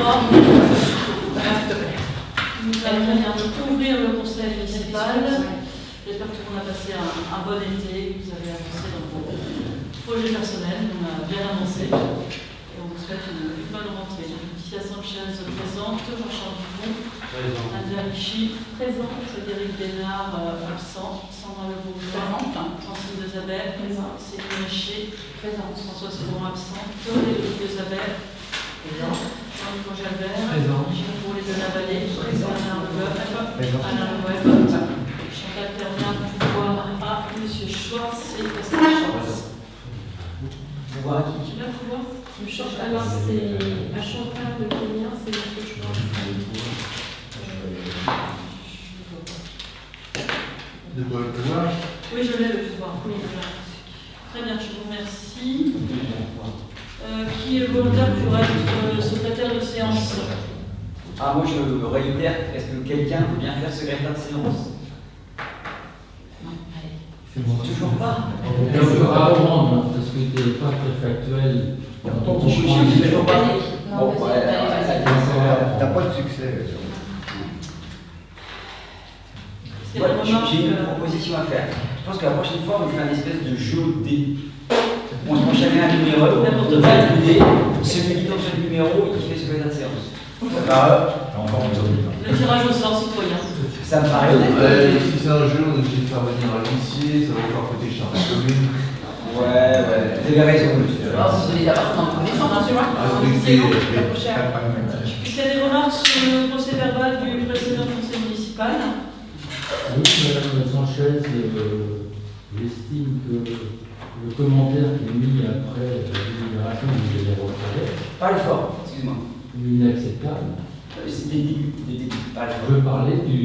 Laurent, nous allons ouvrir le conseil municipal. J'espère que tout le monde a passé un bon été, que vous avez avancé dans vos projets personnels, on a bien avancé. Et on vous souhaite une bonne rentrée. Laetitia Sanchez présente, Jean-Charles Dupont, Nadia Vichy, présent, Frédéric Bénard absent, Sandra Le Bourgeois, Francine Desabert, Céline Richer, François Séron absent, Aurélie Desabert, Jean-Paul Jalbert, Gilles Bourlet de la Vallée, Alain Leboeuf, Chantal Perrin, pouvoir à M. Schwartz et Pascal Schwartz. Pouvoir à Tu vas pouvoir alors c'est à Chantal de Kémien, c'est M. Schwartz. De quoi le pouvoir? Oui, je l'ai le pouvoir. Oui, voilà. Très bien, je vous remercie. Qui est volontaire pour être secrétaire de séance? Ah, moi je réitère, est-ce que quelqu'un veut bien faire secrétaire de séance? Non, allez. C'est bon. Toujours pas. Et on peut apprendre, parce que tu n'es pas très factuel. Je suis toujours pas. Bon, T'as pas de succès. Ouais, j'ai une proposition à faire. Je pense que la prochaine fois, on fait un espèce de jeu de dés. On se prend chacun un numéro, on va le dé, celui qui tombe sur le numéro, il fait secrétaire de séance. Le tirage au sort citoyen. Ça me paraît honnête. Si c'est un jeu, on est obligé de faire venir un huissier, ça va falloir côté charge commune. Ouais, vous avez raison. C'est des appartements de connaissance, tu vois. Est-ce qu'il y a des remarques sur le procès verbal du précédent conseil municipal? Oui, Mme Sanchez estime que le commentaire qui est mis après la délibération du retiré Parlez fort, excuse-moi. est inacceptable. C'est des débuts. Parlez Je fort. parlais du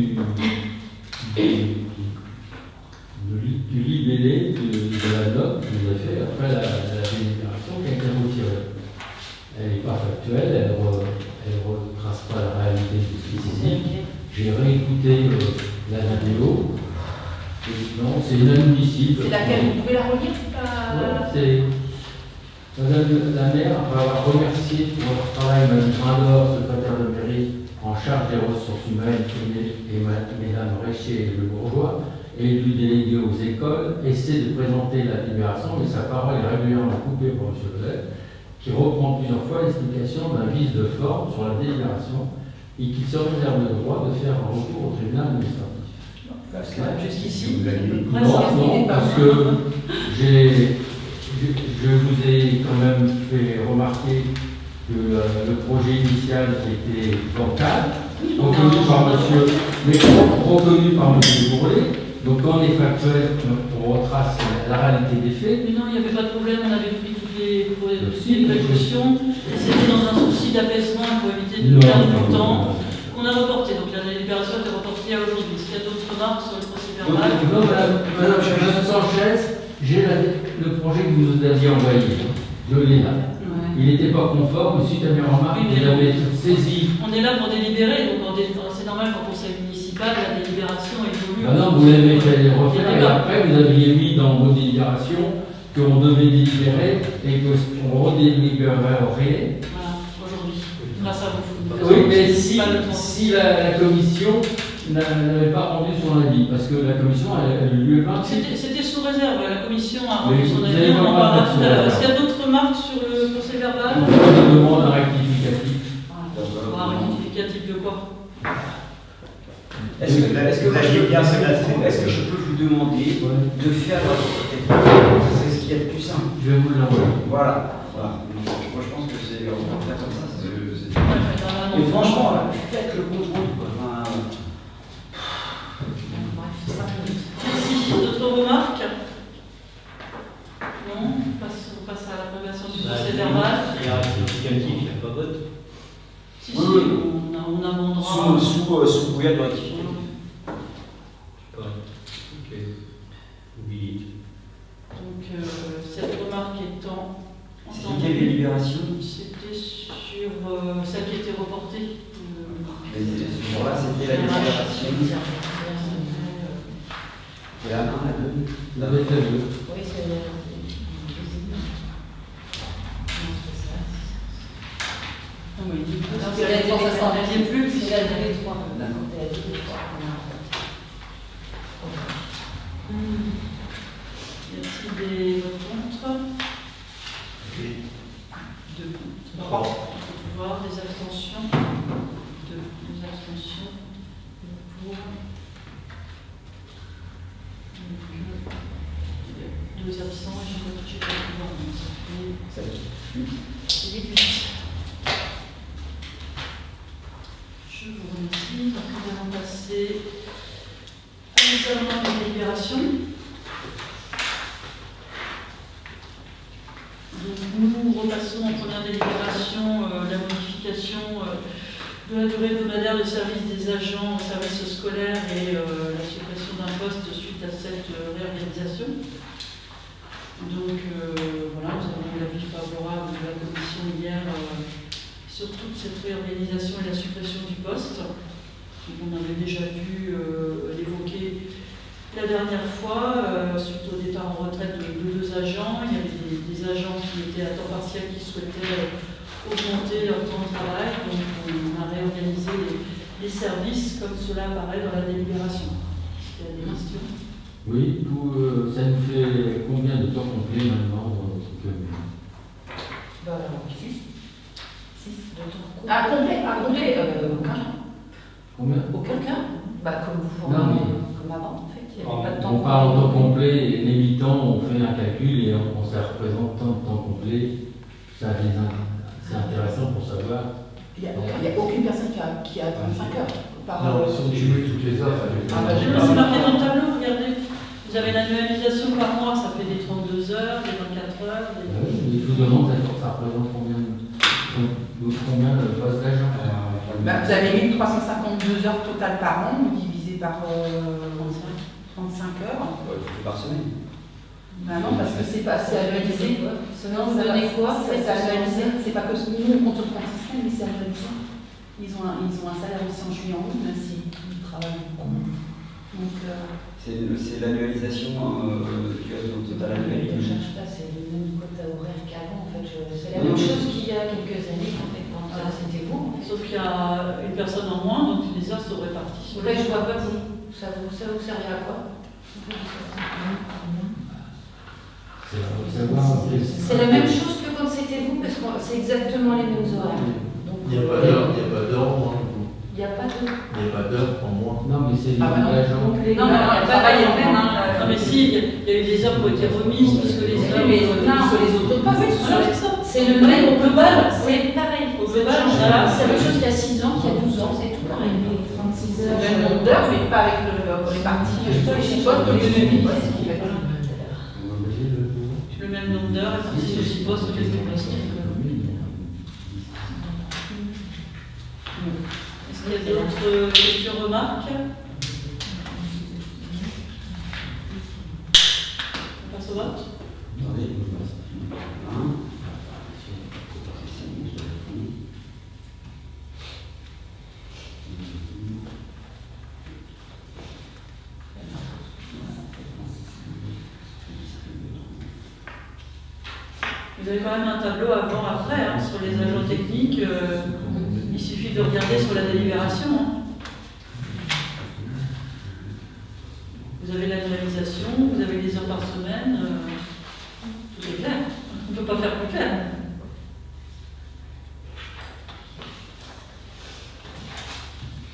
libellé de la note que vous avez fait après la délibération qui a été retirée. Elle n'est pas factuelle, elle ne retrace pas la réalité du spécifique. J'ai réécouté la vidéo. Et non, c'est inadmissible. C'est laquelle? Vous pouvez la relire? C'est Madame la maire, après avoir remercié pour votre travail Mme Grindor, secrétaire de mairie en charge des ressources humaines, et Mesdames Réchier et Le Bourgeois, élu délégué aux écoles, essaie de présenter la délibération, mais sa parole est régulièrement coupée par M. Lelette, qui reprend plusieurs fois l'explication d'un vice de forme sur la délibération et qu'il se réserve le droit de faire un recours au tribunal administratif. Parce que jusqu'ici, Non, parce que je vous ai quand même fait remarquer que le projet initial était bancal, reconnu par M. Bourlet. Donc quand on est factuel, on retrace la réalité des faits. mais non, il n'y avait pas de problème, on avait pris toutes les précautions, et c'était dans un souci d'apaisement pour éviter de perdre du temps qu'on a reporté. Donc la délibération était reportée à aujourd'hui. Est-ce qu'il y a d'autres remarques sur le procès verbal? Non, Madame Sanchez, j'ai le projet que vous nous aviez envoyé. Je l'ai là. Ouais. Il n'était pas conforme, suite à mes remarques, Oui, mais vous avez saisi. On est là pour délibérer, donc c'est normal qu'en conseil municipal, la délibération évolue. Non, vous l'avez fait refaire, et après vous aviez mis dans vos délibérations qu'on devait délibérer et qu'on redélibérerait rien. Voilà, aujourd'hui, grâce à vous. Oui, mais si la commission n'avait pas rendu son avis, parce que la commission a eu lieu le 28. C'était sous réserve, la commission a Mais rendu son vous avis, avez on en pas parlera rendu tout à l'heure. son Est-ce qu'il y a d'autres remarques sur le procès verbal? On demande un rectificatif. Un rectificatif de quoi? Est-ce que je peux vous demander de faire votre rectificatif? C'est ce qu'il y a de plus simple. Je vais vous l'envoyer. Voilà. Moi je pense que on va faire comme ça. Ouais, Et franchement, là, faites le compte rendu. Merci. D'autres remarques? Non, on passe à l'approbation du procès verbal. Il y a un rectificatif, il n'y a pas vote. Si, Oui. on amendera. Sous couvert de rectificatif. Ok. Oublié. Donc, cette remarque étant C'était quelle délibération? c'était sur celle qui était reportée. Voilà, c'était la délibération. Et la 1, la 2. Vous avez fait le. Oui, c'est Oui, Parce c'est que la dernier plus. C'est la DB3. D'accord. C'est la DB3 qu'on a. Y a-t-il des votes contre? Deux. Trois. Voir des abstentions. Deux abstentions. Pour. Deux absents et j'ai pas le pouvoir. Ça va. C'est 8. Je vous remercie. Donc nous allons passer à l'examen des délibérations. Donc nous repassons en première délibération la modification de la durée hebdomadaire de service des agents au service scolaire et la suppression d'un poste suite à cette réorganisation. Donc voilà, nous avons eu l'avis favorable de la commission hier sur toute cette réorganisation et la suppression du poste. Donc, on avait déjà dû l'évoquer la dernière fois, suite au départ en retraite de deux agents. Il y avait des agents qui étaient à temps partiel qui souhaitaient augmenter leur temps de travail. Donc on a réorganisé les services comme cela apparaît dans la délibération. Est-ce qu'il y a des questions? Oui, ça nous fait combien de temps complet maintenant dans notre commune? Bah, 6 de temps complet. Ah, complet, aucun. Combien? Aucun cas. Bah, comme vous Non, mais- comme avant, en fait. Il n'y avait pas de temps. On parle en temps complet, et les mi-temps, on fait un calcul et ça représente tant de temps complet. C'est intéressant pour savoir. Il n'y a aucune personne qui a 35 heures. Non, si on cumule toutes les heures, ça fait Ah, bah, C'est marqué dans le tableau, regardez. Vous avez l'annualisation par mois, ça fait des 32 heures, des 24 heures. Je vous demande, ça représente combien de postes d'agents? Bah, vous avez 1352 heures totales par an, divisé par 35 heures. Par semaine. Bah non, parce que c'est annualisé. Selon vous donnez quoi? C'est annualisé. C'est pas que nous, on compte sur 36 mais c'est annualisé. Ils ont un salaire aussi en juillet en août, même s'ils travaillent beaucoup. Donc, C'est l'annualisation du total annuel. Je ne cherche pas, c'est le même quota horaire qu'avant. En fait, c'est la même chose qu'il y a quelques années en fait, quand c'était vous. En fait. Sauf qu'il y a une personne en moins, donc les heures sont réparties sur Ouais, les je jours. vois pas vous. Ça vous servait à quoi? C'est la même chose que quand c'était vous, parce que c'est exactement les mêmes horaires. Donc, Il n'y a pas d'heure en moins. il n'y a pas de. Il n'y a pas d'heure en moins. Non, mais c'est Ah bah non. l'agent. Donc, les non, mais on a travaillé en même. Non mais si, il y a eu des heures qui ont été remises, puisque les heures... Mais les autres pas. Oui, voilà, c'est ça. C'est le même Au global, c'est pareil. Au global, Ça change voilà. pas. C'est la même chose qu'il y a 6 ans, qu'il y a 12 ans, c'est tout pareil. 36 C'est heures. le même nombre d'heures, mais pas avec les parties. Je sais pas, les postes, les demi-postes, en fait. Le même nombre d'heures, et puis aussi postes, les deux postes. Est-ce qu'il y a d'autres questions, remarques? On passe au vote. Attendez. Vous avez quand même un tableau avant-après hein, sur les agents techniques. Il suffit de regarder sur la délibération. Hein. Vous avez l'annualisation, vous avez les heures par semaine. Tout est clair. On ne peut pas faire plus clair.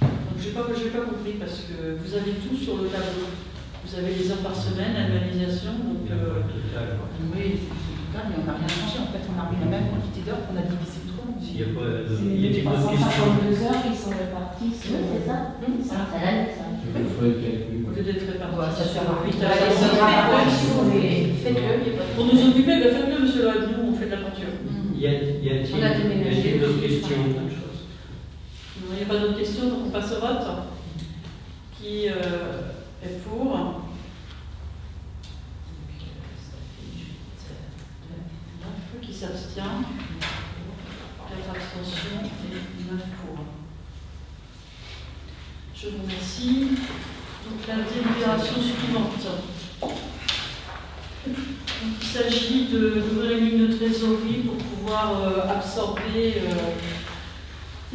Donc je n'ai pas compris parce que vous avez tout sur le tableau. Vous avez les heures par semaine, l'annualisation. Donc, Oui, mais on n'a rien changé. En fait, on a pris la même quantité d'heures qu'on a divisé le trou. S'il n'y a pas il y a une autre question. 352 heures, ils sont répartis. C'est ça? C'est l'année, ça. Il faut le calcul. au lieu d'être répartis. Ouais, ça sert à rien. Huit Allez, heures. ça sert à rien. Si vous voulez, faites-le. Il y a pas de Pour nous occuper, ben faites-le, monsieur Loeb, nous on fait de la peinture. Y a-t-il On a déménagé. d'autres questions? Il n'y a pas d'autres questions, donc on passe au vote. Qui est pour? 9 qui s'abstient, 4 abstentions et 9 pour. Je vous remercie. Donc la délibération suivante. Donc, il s'agit d'ouvrir une ligne de trésorerie pour pouvoir absorber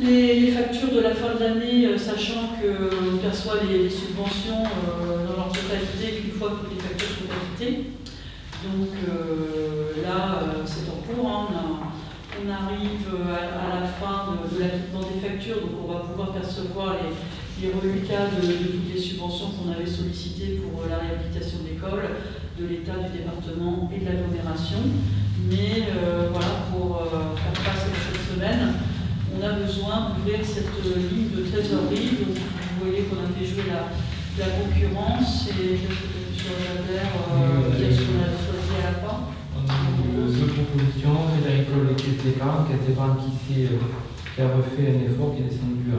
Les factures de la fin de l'année, sachant qu'on perçoit les subventions dans leur totalité une fois que les factures sont acquittées. Donc là, c'est en cours. Hein. On arrive à la fin de l'acquittement des factures, donc on va pouvoir percevoir les reliquats de toutes les subventions qu'on avait sollicitées pour la réhabilitation de l'école, de l'État, du département et de l'agglomération. Mais voilà, pour faire face à cette semaine, on a besoin d'ouvrir cette ligne de trésorerie. Donc vous voyez qu'on a fait jouer la concurrence et sur qu'est-ce qu'on a choisi à la fin. Deux propositions, Frédéric Paul et Caisse d'épargne qui a refait un effort qui est descendu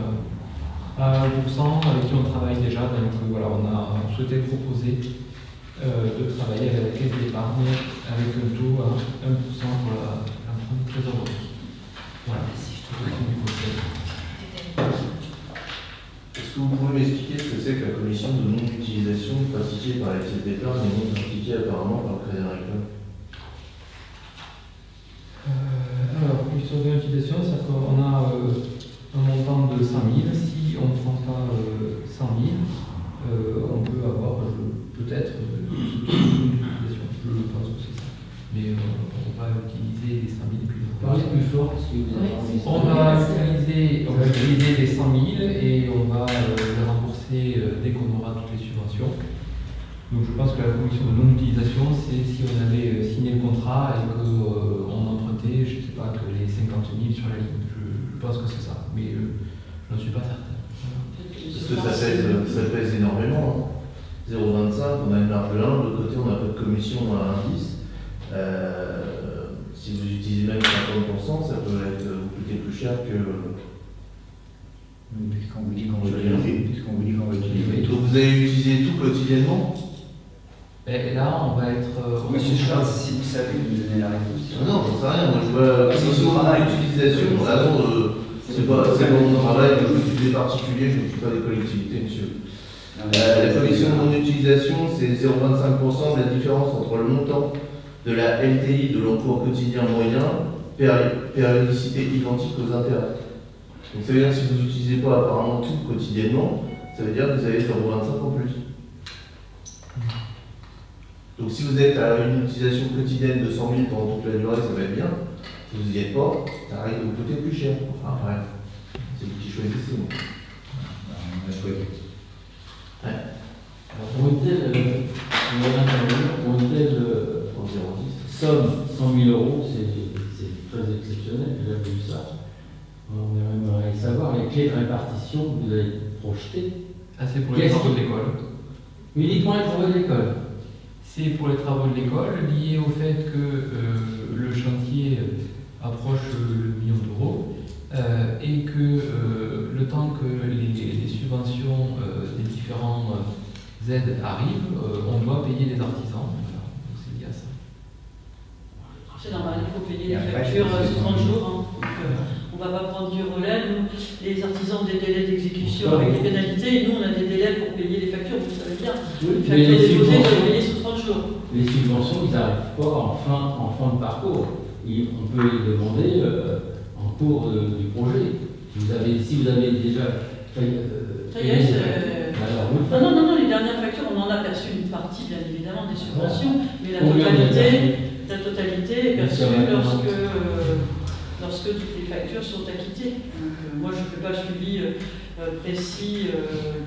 à 1%, avec qui on travaille déjà. Donc voilà, on a souhaité proposer de travailler avec la Caisse d'épargne avec un taux à 1% pour l'emprunt de trésorerie. Voilà, c'est tout du conseil. Est-ce que vous pouvez m'expliquer ce que c'est que la commission de non-utilisation pratiquée par la Caisse d'épargne et non pratiquée apparemment par le Crédit Agricole? Alors, commission de l'utilisation, c'est qu'on a un montant de 100 000. Si on ne prend pas 100 000, on peut avoir peut-être une utilisation. Je pense que c'est ça. Mais on va utiliser les 100 000 plus fort. Parlez plus fort parce que vous avez On va utiliser les 100 000 et on va les rembourser dès qu'on aura toutes les subventions. Donc je pense que la commission de non-utilisation, c'est si on avait signé le contrat et qu'on empruntait, je ne sais pas, que les 50 000 sur la ligne. Je pense que c'est ça, mais je n'en suis pas certain. Parce que ça pèse énormément. Hein. 0,25, on a une marge de 1, de l'autre côté on a pas de commission à 1,10. Si vous utilisez même 50%, ça peut vous coûter plus cher que... Puisqu'on vous dit qu'on va utiliser. Donc vous allez utiliser tout quotidiennement? Et là, on va être... Monsieur Schwartz, si vous savez, vous donnez la réponse. Non, j'en sais rien. Moi, je vois commission d'utilisation. C'est pas mon travail. Je m'occupe des particuliers, je ne m'occupe pas des collectivités, monsieur. La commission de non-utilisation, c'est 0,25% de la différence entre le montant de la LTI de l'emploi quotidien moyen, périodicité identique aux intérêts. Donc ça veut dire que si vous n'utilisez pas apparemment tout quotidiennement, ça veut dire que vous avez 0,25 en plus. Donc si vous êtes à une utilisation quotidienne de 100 000 pendant toute la durée, ça va être bien. Si vous n'y êtes pas, ça arrive de vous coûter plus cher. Enfin bref, c'est vous qui choisissez. On a choisi. Ouais. Alors, pour une telle somme, 100 000 euros, c'est très exceptionnel, j'ai jamais vu ça. On aimerait savoir les clés de répartition que vous avez projetées. Ah, c'est pour les travaux de l'école. Oui, dites-moi les travaux de l'école. C'est pour les travaux de l'école, liés au fait que le chantier approche le million d'euros et que le temps que les subventions des différents aides arrivent, on doit payer les artisans. Voilà. Donc c'est lié à ça. C'est normal, il faut payer les factures sous 30 jours. Hein. Donc, on ne va pas prendre du relais. Nous, les artisans ont des délais d'exécution avec des pénalités, et nous, on a des délais pour payer les factures, vous savez bien. Les factures déposées doivent payer sous 30 jours. Les subventions, ils n'arrivent pas en fin de parcours. On peut les demander en cours du projet. Si vous avez déjà ça y est, non, les dernières factures, on en a perçu une partie, bien évidemment, des subventions, mais la totalité est perçue lorsque toutes les factures sont acquittées. Donc, moi, je ne fais pas le suivi précis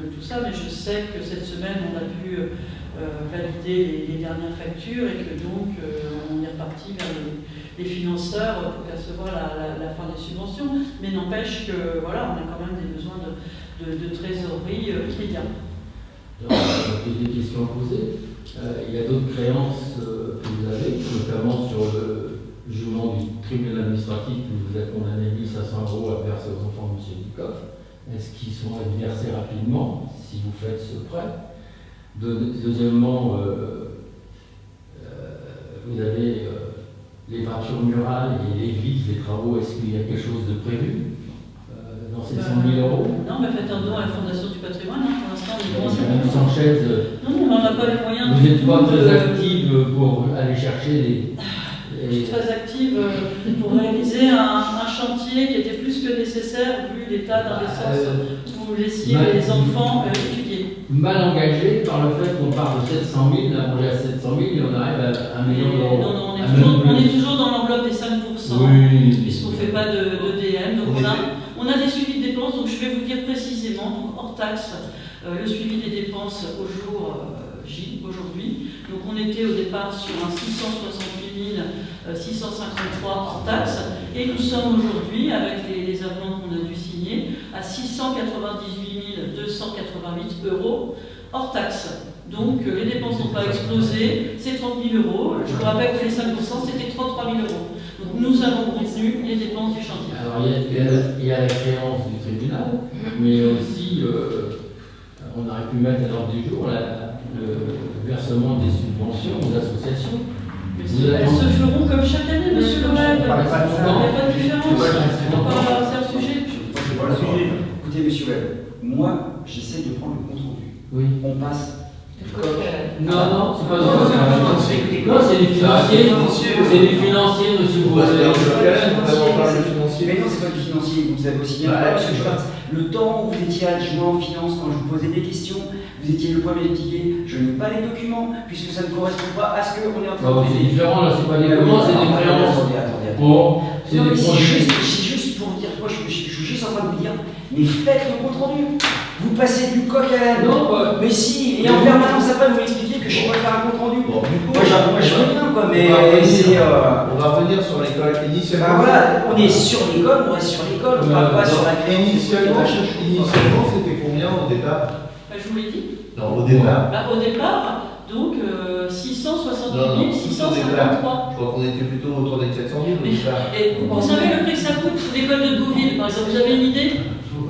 de tout ça, mais je sais que cette semaine, on a pu valider les dernières factures et que donc on est reparti vers les financeurs pour percevoir la fin des subventions. Mais n'empêche que voilà, on a quand même des besoins de trésorerie immédiats. J'ai des questions à poser. Il y a d'autres créances que vous avez, notamment sur le jugement du tribunal administratif où vous êtes condamné 1 500 € à verser aux enfants de M. Dikoff. Est-ce qu'ils sont versés rapidement si vous faites ce prêt? Deuxièmement, vous avez les peintures murales et l'église, les travaux. Est-ce qu'il y a quelque chose de prévu dans ces 100 000 €? Non, mais faites un don à la Fondation du patrimoine. Hein. Pour l'instant, on est Madame Sanchez, non, on n'en a pas les moyens. vous n'êtes pas très active pour aller chercher Je suis très active pour réaliser un chantier qui était plus que nécessaire vu l'état d'indécence où vous laissiez les enfants étudier. Mal engagé par le fait qu'on part de 700 000, là on est à 700 000 et on arrive à 1 million d'euros. Non, on est toujours dans l'enveloppe des 5%, puisqu'on ne fait pas de DM. Donc on a des suivis de dépenses, donc je vais vous dire précisément, donc hors taxe, le suivi des dépenses au jour J, aujourd'hui. Donc on était au départ sur un 668 653 hors taxe, et nous sommes aujourd'hui, avec les avenants qu'on a dû signer, à 698 288 euros hors taxe. Donc les dépenses n'ont pas explosé, c'est 30 000 euros. Je vous rappelle que les 5% c'était 33 000 euros. Donc nous avons retenu les dépenses du chantier. Alors il y a la créance du tribunal, mais aussi on aurait pu mettre à l'ordre du jour le versement des subventions aux associations. Elles se feront comme chaque année, monsieur le maire. Il n'y a pas de différence. C'est un sujet. Écoutez, monsieur Webb, moi, j'essaie de prendre le compte rendu. Oui. On passe. Non, c'est pas ça. Non, c'est des financiers. C'est des financiers, monsieur Mais non, financier. c'est pas du financier. Vous avez aussi bien parce que je parte. Le temps où vous étiez adjoint en finance, quand je vous posais des questions, vous étiez le premier étiqué. Je n'ai pas les documents, puisque ça ne correspond pas à ce qu'on est en train de faire. C'est différent, là, c'est pas des documents, c'est des créances. Attendez. Bon, c'est Non, des mais c'est projets. juste pour vous dire, moi je suis juste en train de vous dire, mais faites le compte rendu. Vous passez du coq à l'âne. Non, pas. Mais si, et en permanence après vous m'expliquez que je ne sais pas faire un compte rendu. Bon, du coup, Moi je veux bien quoi, mais c'est. on va revenir sur l'école initialement. Voilà, on est sur l'école, on reste sur l'école, on ne parle pas sur la créance. Initialement, c'était combien au départ? Je vous l'ai dit. Non, au départ. Au départ, donc 668 653. Je crois qu'on était plutôt autour des 400 000 au départ. Et vous savez le prix que ça coûte l'école de Bouville, par exemple, vous avez une idée?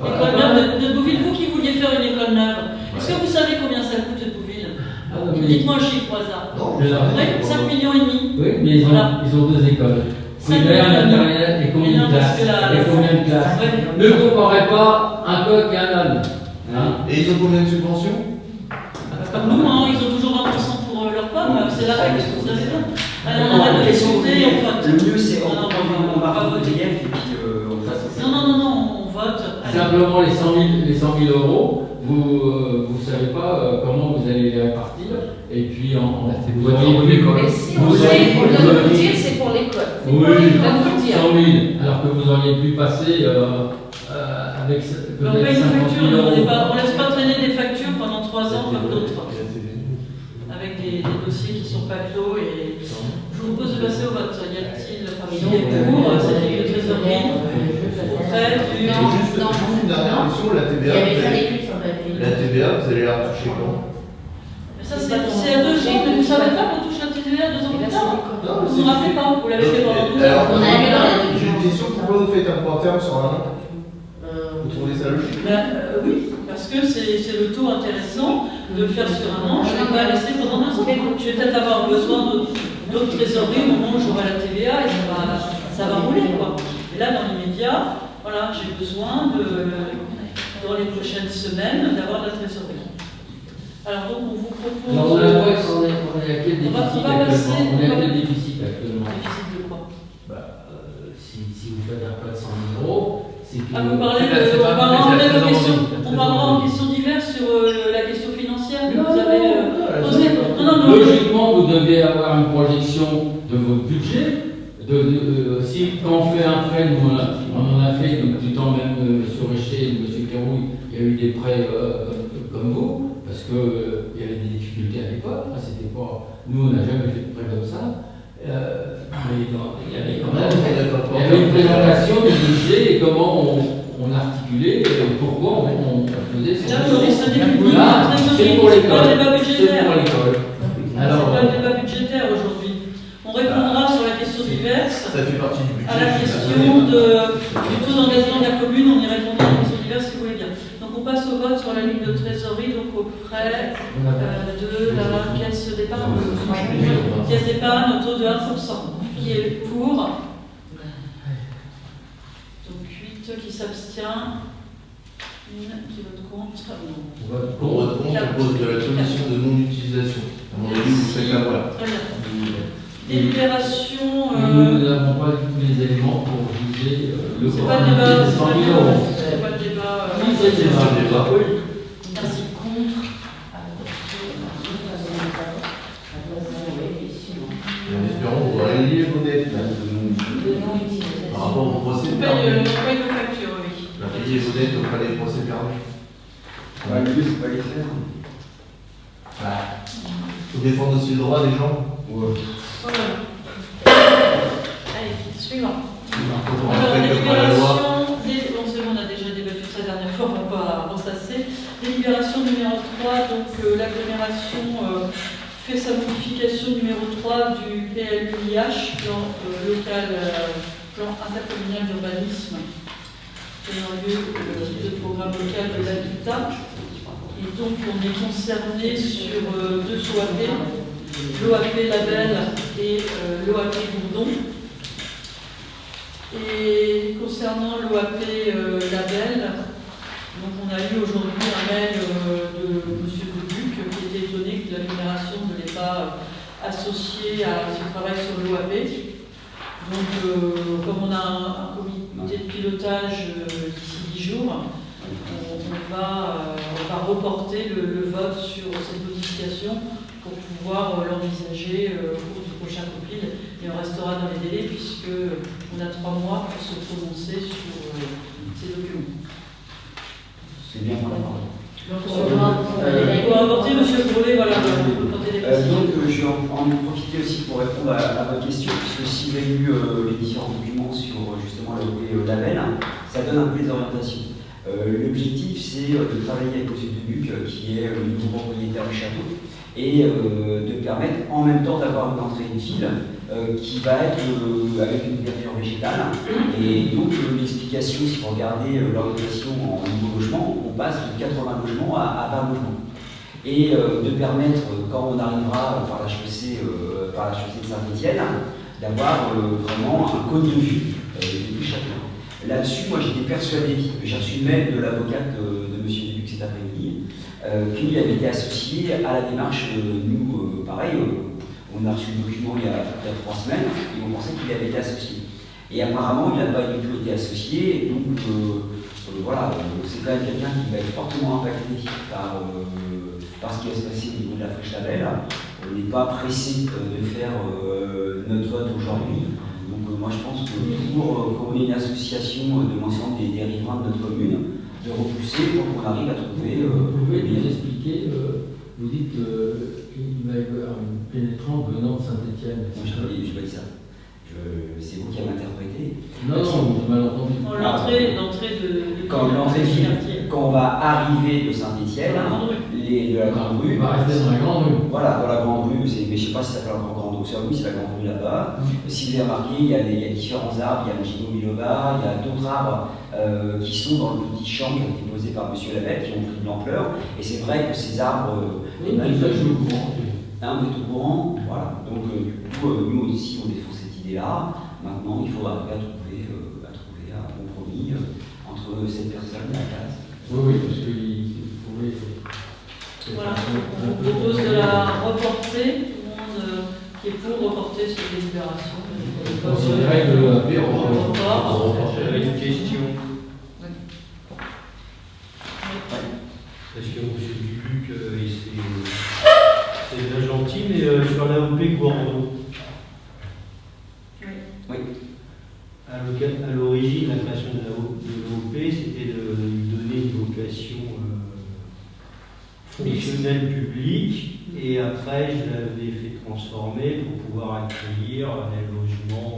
L'école neuve de Bouville, vous qui vouliez faire une école neuve, est-ce que vous savez combien ça coûte de Bouville? Dites-moi un chiffre au hasard. Non, Oui, 5,5 millions. Oui, mais ils ont deux écoles. Primaire, maternelle et combien de classes? Et combien de classes? Ne comparez pas un coq et un âne. Et ils ont combien de subventions? Comme nous, ils ont toujours 20% pour leur pomme, c'est la règle, vous savez bien. Allez, on arrête de discuter, on vote. Le mieux c'est on va pas voter et puis on va. Non, on vote. Simplement les 100 000 euros, vous savez pas comment vous allez les répartir. Et puis vous auriez pu. Mais si on sait, on vient de le dire, c'est pour l'école. Oui, 100 000, alors que vous auriez pu passer avec On paye une facture, on ne laisse pas traîner des factures pendant 3 ans comme d'autres. Avec des dossiers qui ne sont pas clos. Et je vous propose de passer au vote. Y a-t-il qui est pour cette ligne de trésorerie auprès du. Juste une dernière question, la TVA, vous allez la retoucher quand? Ça, c'est à 2 ans, mais vous ne savez pas qu'on touche la TVA 2 ans plus tard. Vous ne vous rappelez pas, vous l'avez fait pendant 12 ans. J'ai une question, pourquoi vous faites un point terme sur un an? Vous trouvez ça logique? Oui, parce que c'est le taux intéressant de le faire sur un an. Je ne vais pas laisser pendant 2 ans. Je vais peut-être avoir besoin d'autres trésoreries au moment où j'aurai la TVA et ça va rouler, quoi. Et là, dans l'immédiat, voilà, j'ai besoin dans les prochaines semaines d'avoir de la trésorerie. Alors donc on vous propose. Alors on est à quel déficit actuellement? On est à quel déficit actuellement? Déficit de quoi? Si vous faites un pas de 100 000 euros, c'est que. Vous parlez on parlera en questions diverses sur la question financière que vous avez posée. Non. Logiquement, vous devez avoir une projection de votre budget. Si quand on fait un prêt, nous on en a fait du temps même sur Écher, M. Kérouille, il y a eu des prêts comme vous. Parce qu'il y avait des difficultés à l'époque, nous on n'a jamais fait de prêt comme ça, mais il y avait quand même une présentation du budget et comment on articulait et pourquoi on faisait ce c'est pour l'école. Alors, c'est pas le débat budgétaire aujourd'hui. On répondra sur la question diverse. Ça fait partie du budget. À la question du taux d'engagement de la commune, on y répondra à la question diverse si vous voulez bien. Donc on passe au vote sur la ligne de trésorerie, donc auprès de la caisse d'épargne. Caisse d'épargne au taux de 1%. Qui est pour? Donc 8 qui s'abstient. Une qui vote contre. On vote contre à cause de la commission de non-utilisation. À mon avis, vous faites la voix. Très bien. Délibération. Nous n'avons pas tous les éléments pour juger le C'est pas le débat. des 100 000 euros. C'est pas le débat. Oui, c'est le débat. Oui. Merci. Contre. En espérant pouvoir relier vos dettes là, par rapport au procès On perdu. paye nos factures, oui. Payer vos dettes auprès des procès perdus. Ouais, le mieux, c'est pas les faire. Il faut défendre aussi le droit des gens. Ouais. Voilà. Allez, suivant. Quand on Alors, rappelle que par la loi, délibération, bon, c'est bon, on a déjà débattu ça la dernière fois, on ne va pas ressasser. Délibération numéro 3, donc l'agglomération fait sa modification numéro 3 du PLUIH, plan local, plan intercommunal d'urbanisme, tenant lieu de programme local de l'habitat. Et donc on est concerné sur deux OAP, l'OAP Label et l'OAP Gourdon. Et concernant l'OAP Label, donc on a eu aujourd'hui un mail de M. Debuc qui était étonné que l'agglomération ne l'ait pas associé à ce travail sur l'OAP. Donc comme on a un comité de pilotage d'ici 10 jours, on va reporter le vote sur cette modification pour pouvoir l'envisager au cours du prochain COPIL, et on restera dans les délais puisqu'on a 3 mois pour se prononcer sur ces documents. C'est bien pour la parole. Pour apporter, M. Brevet, voilà, pour apporter des précisions. Donc, je vais en profiter aussi pour répondre à votre question, puisque si vous avez lu les différents documents sur justement le label, ça donne un peu les orientations. L'objectif, c'est de travailler avec M. Debuc, qui est le nouveau propriétaire du château, et de permettre en même temps d'avoir une entrée de file qui va être avec une ouverture végétale. Et donc, l'explication, si vous regardez l'orientation en nouveau logement, on passe de 80 logements à 20 logements. Et de permettre, quand on arrivera par la chaussée de Saint-Étienne, d'avoir vraiment un cône de vue du château. Là-dessus, moi j'étais persuadé, j'ai reçu le mail de l'avocate de M. Debuc cet après-midi, qu'il avait été associé à la démarche. Nous, pareil, on a reçu le document il y a 3 semaines, et on pensait qu'il avait été associé. Et apparemment, il n'a pas du tout été associé, et donc voilà, c'est quand même quelqu'un qui va être fortement impacté par ce qui va se passer au niveau de la friche label. On n'est pas pressé de faire notre vote aujourd'hui. Donc moi je pense que pour qu'on ait une association de l'ensemble des riverains de notre commune, de repousser pour qu'on arrive à trouver... Vous pouvez nous expliquer, vous dites qu'il va y avoir une pénétrante venant de Saint-Étienne. Moi je n'ai pas dit ça. C'est vous qui avez interprété. Non, vous avez mal entendu. L'entrée de Quand on va arriver de Saint-Étienne, de la grande rue. On va rester dans la grande rue. Voilà, dans la grande rue, mais je ne sais pas si ça s'appelle encore grande rue, oui, c'est la grande rue là-bas. Si vous avez remarqué, il y a différents arbres, il y a le gigot biloba, il y a d'autres arbres qui sont dans le petit champ qui a été posé par M. Label, qui ont pris de l'ampleur. Et c'est vrai que ces arbres. Oui, mais ça joue au courant. Vous êtes au courant, voilà. Donc, du coup, nous aussi, on défend cette idée-là. Maintenant, il faut arriver à trouver un compromis entre cette personne et la classe. Oui, parce qu'il pourrait. Voilà, on propose de la reporter, tout le monde qui est pour reporter cette délibération. Considérer que le report. J'avais une question. Oui. Parce que M. Dubuc, c'est bien gentil, mais sur l'AOP Gourdon. Oui. À l'origine, la création de l'AOP, c'était de lui donner une vocation fonctionnelle publique, et après je l'avais fait transformer pour pouvoir accueillir des logements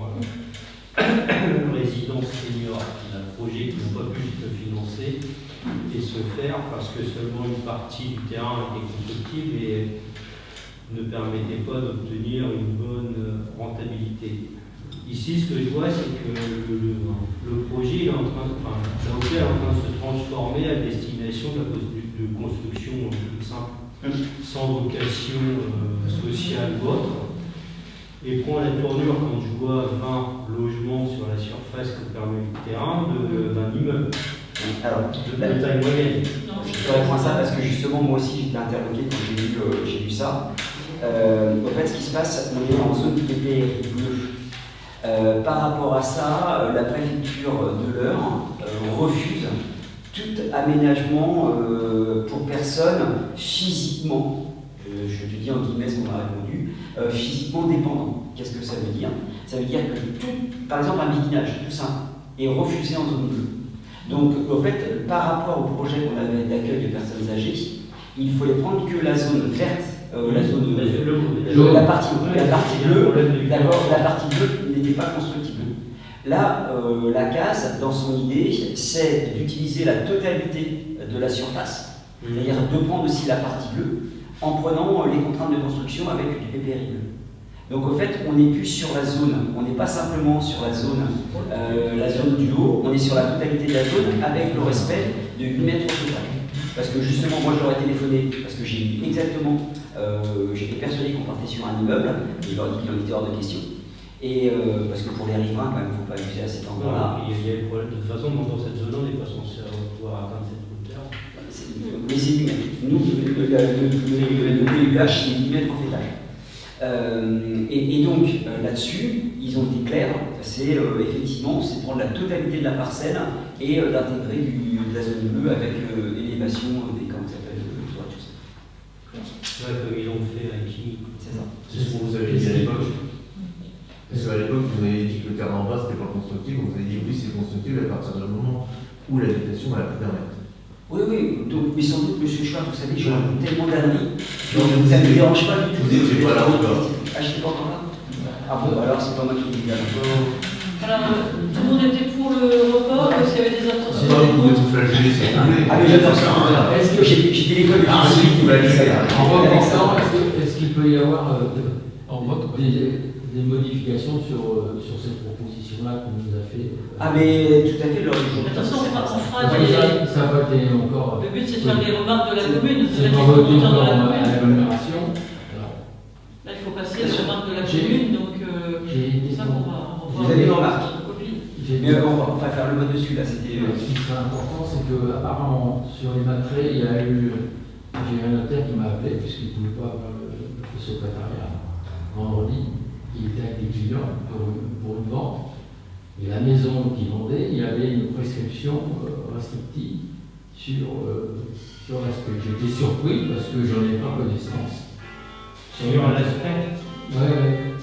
résidence senior. Il y a un projet qui n'a pas pu se financer et se faire parce que seulement une partie du terrain était constructible et ne permettait pas d'obtenir une bonne rentabilité. Ici, ce que je vois, c'est que le projet est en train de se transformer à destination de construction toute simple, sans vocation sociale ou autre, et prend la tournure, quand je vois 20 logements sur la surface que permet le terrain, d'un immeuble Alors, de taille moyenne. je te réponds à ça parce que justement, moi aussi, j'étais interloqué quand j'ai lu ça. En fait, ce qui se passe, on est en zone PPRI bleue. Par rapport à ça, la préfecture de l'Eure refuse tout aménagement pour personnes physiquement, je te dis en guillemets ce qu'on m'a répondu, physiquement dépendant. Qu'est-ce que ça veut dire? Ça veut dire que tout, par exemple un béguinage, tout ça, est refusé en zone bleue. Donc en fait, par rapport au projet qu'on avait d'accueil de personnes âgées, il faut les prendre que la zone verte, la zone la partie bleue, d'accord, la partie bleue n'était pas constructible. Là, la case, dans son idée, c'est d'utiliser la totalité de la surface, c'est-à-dire de prendre aussi la partie bleue, en prenant les contraintes de construction avec du PPRI bleu. Donc en fait, on n'est plus sur la zone, on n'est pas simplement sur la zone du haut, on est sur la totalité de la zone avec le respect de 8 mètres au total. Parce que justement, moi je leur ai téléphoné, parce que j'ai eu exactement, j'étais persuadé qu'on partait sur un immeuble, et je leur ai dit qu'il en était hors de question. Et parce que pour les riverains, quand même, il ne faut pas abuser à cet endroit-là. Il y a le problème, de toute façon, dans cette zone-là, on n'est pas censé pouvoir atteindre cette hauteur. Mais c'est 8 mètres. Nous, le PUH, c'est 8 mètres en fêtage. Et donc, là-dessus, ils ont été clairs, c'est effectivement, c'est prendre la totalité de la parcelle et d'intégrer de la zone bleue avec élévation des camps, ça s'appelle tout ça. Ouais, comme ils l'ont fait avec qui. C'est ça. C'est ce que vous avez dit à l'époque. Parce qu'à l'époque, vous avez dit que le terrain en bas, c'était pas constructible, vous avez dit oui, c'est constructible à partir du moment où l'habitation va la pu permettre. Oui, oui, donc, mais sans doute, monsieur Schwartz, vous savez, je raconte tellement d'années, donc ça ne me dérange pas du tout. Vous n'étiez pas là encore. Ah, je n'étais pas encore là. Ah bon, alors c'est pas moi qui dis là. Alors, tout le monde était pour le report, parce qu'il y avait des abstentions. Vous pouvez vous flageller si vous voulez. Ah, mais j'adore ça. Est-ce que j'ai téléphone Ah, si, vous l'avez dit. En reportant, est-ce qu'il peut y avoir des modifications sur cette proposition-là qu'on nous a fait? Ah, mais tout à fait, leur De toute façon, on fera Ça n'a pas été encore. Le but, c'est de faire des remarques de la commune. C'est C'est pas la voté de encore la à commune. l'agglomération. Là, il faut passer les remarques de la commune, donc ça, on va Vous avez une remarque? copie. Mais on va pas faire le mot dessus, là, c'était. Ce qui serait important, c'est que apparemment sur les matrés, il y a eu. J'ai un notaire qui m'a appelé, puisqu'il ne pouvait pas avoir le secrétariat vendredi. Il était avec des clients pour une vente. Et la maison qu'il vendait, il y avait une prescription restrictive sur l'aspect. J'étais surpris parce que j'en ai pas connaissance. Sur l'aspect. Ouais.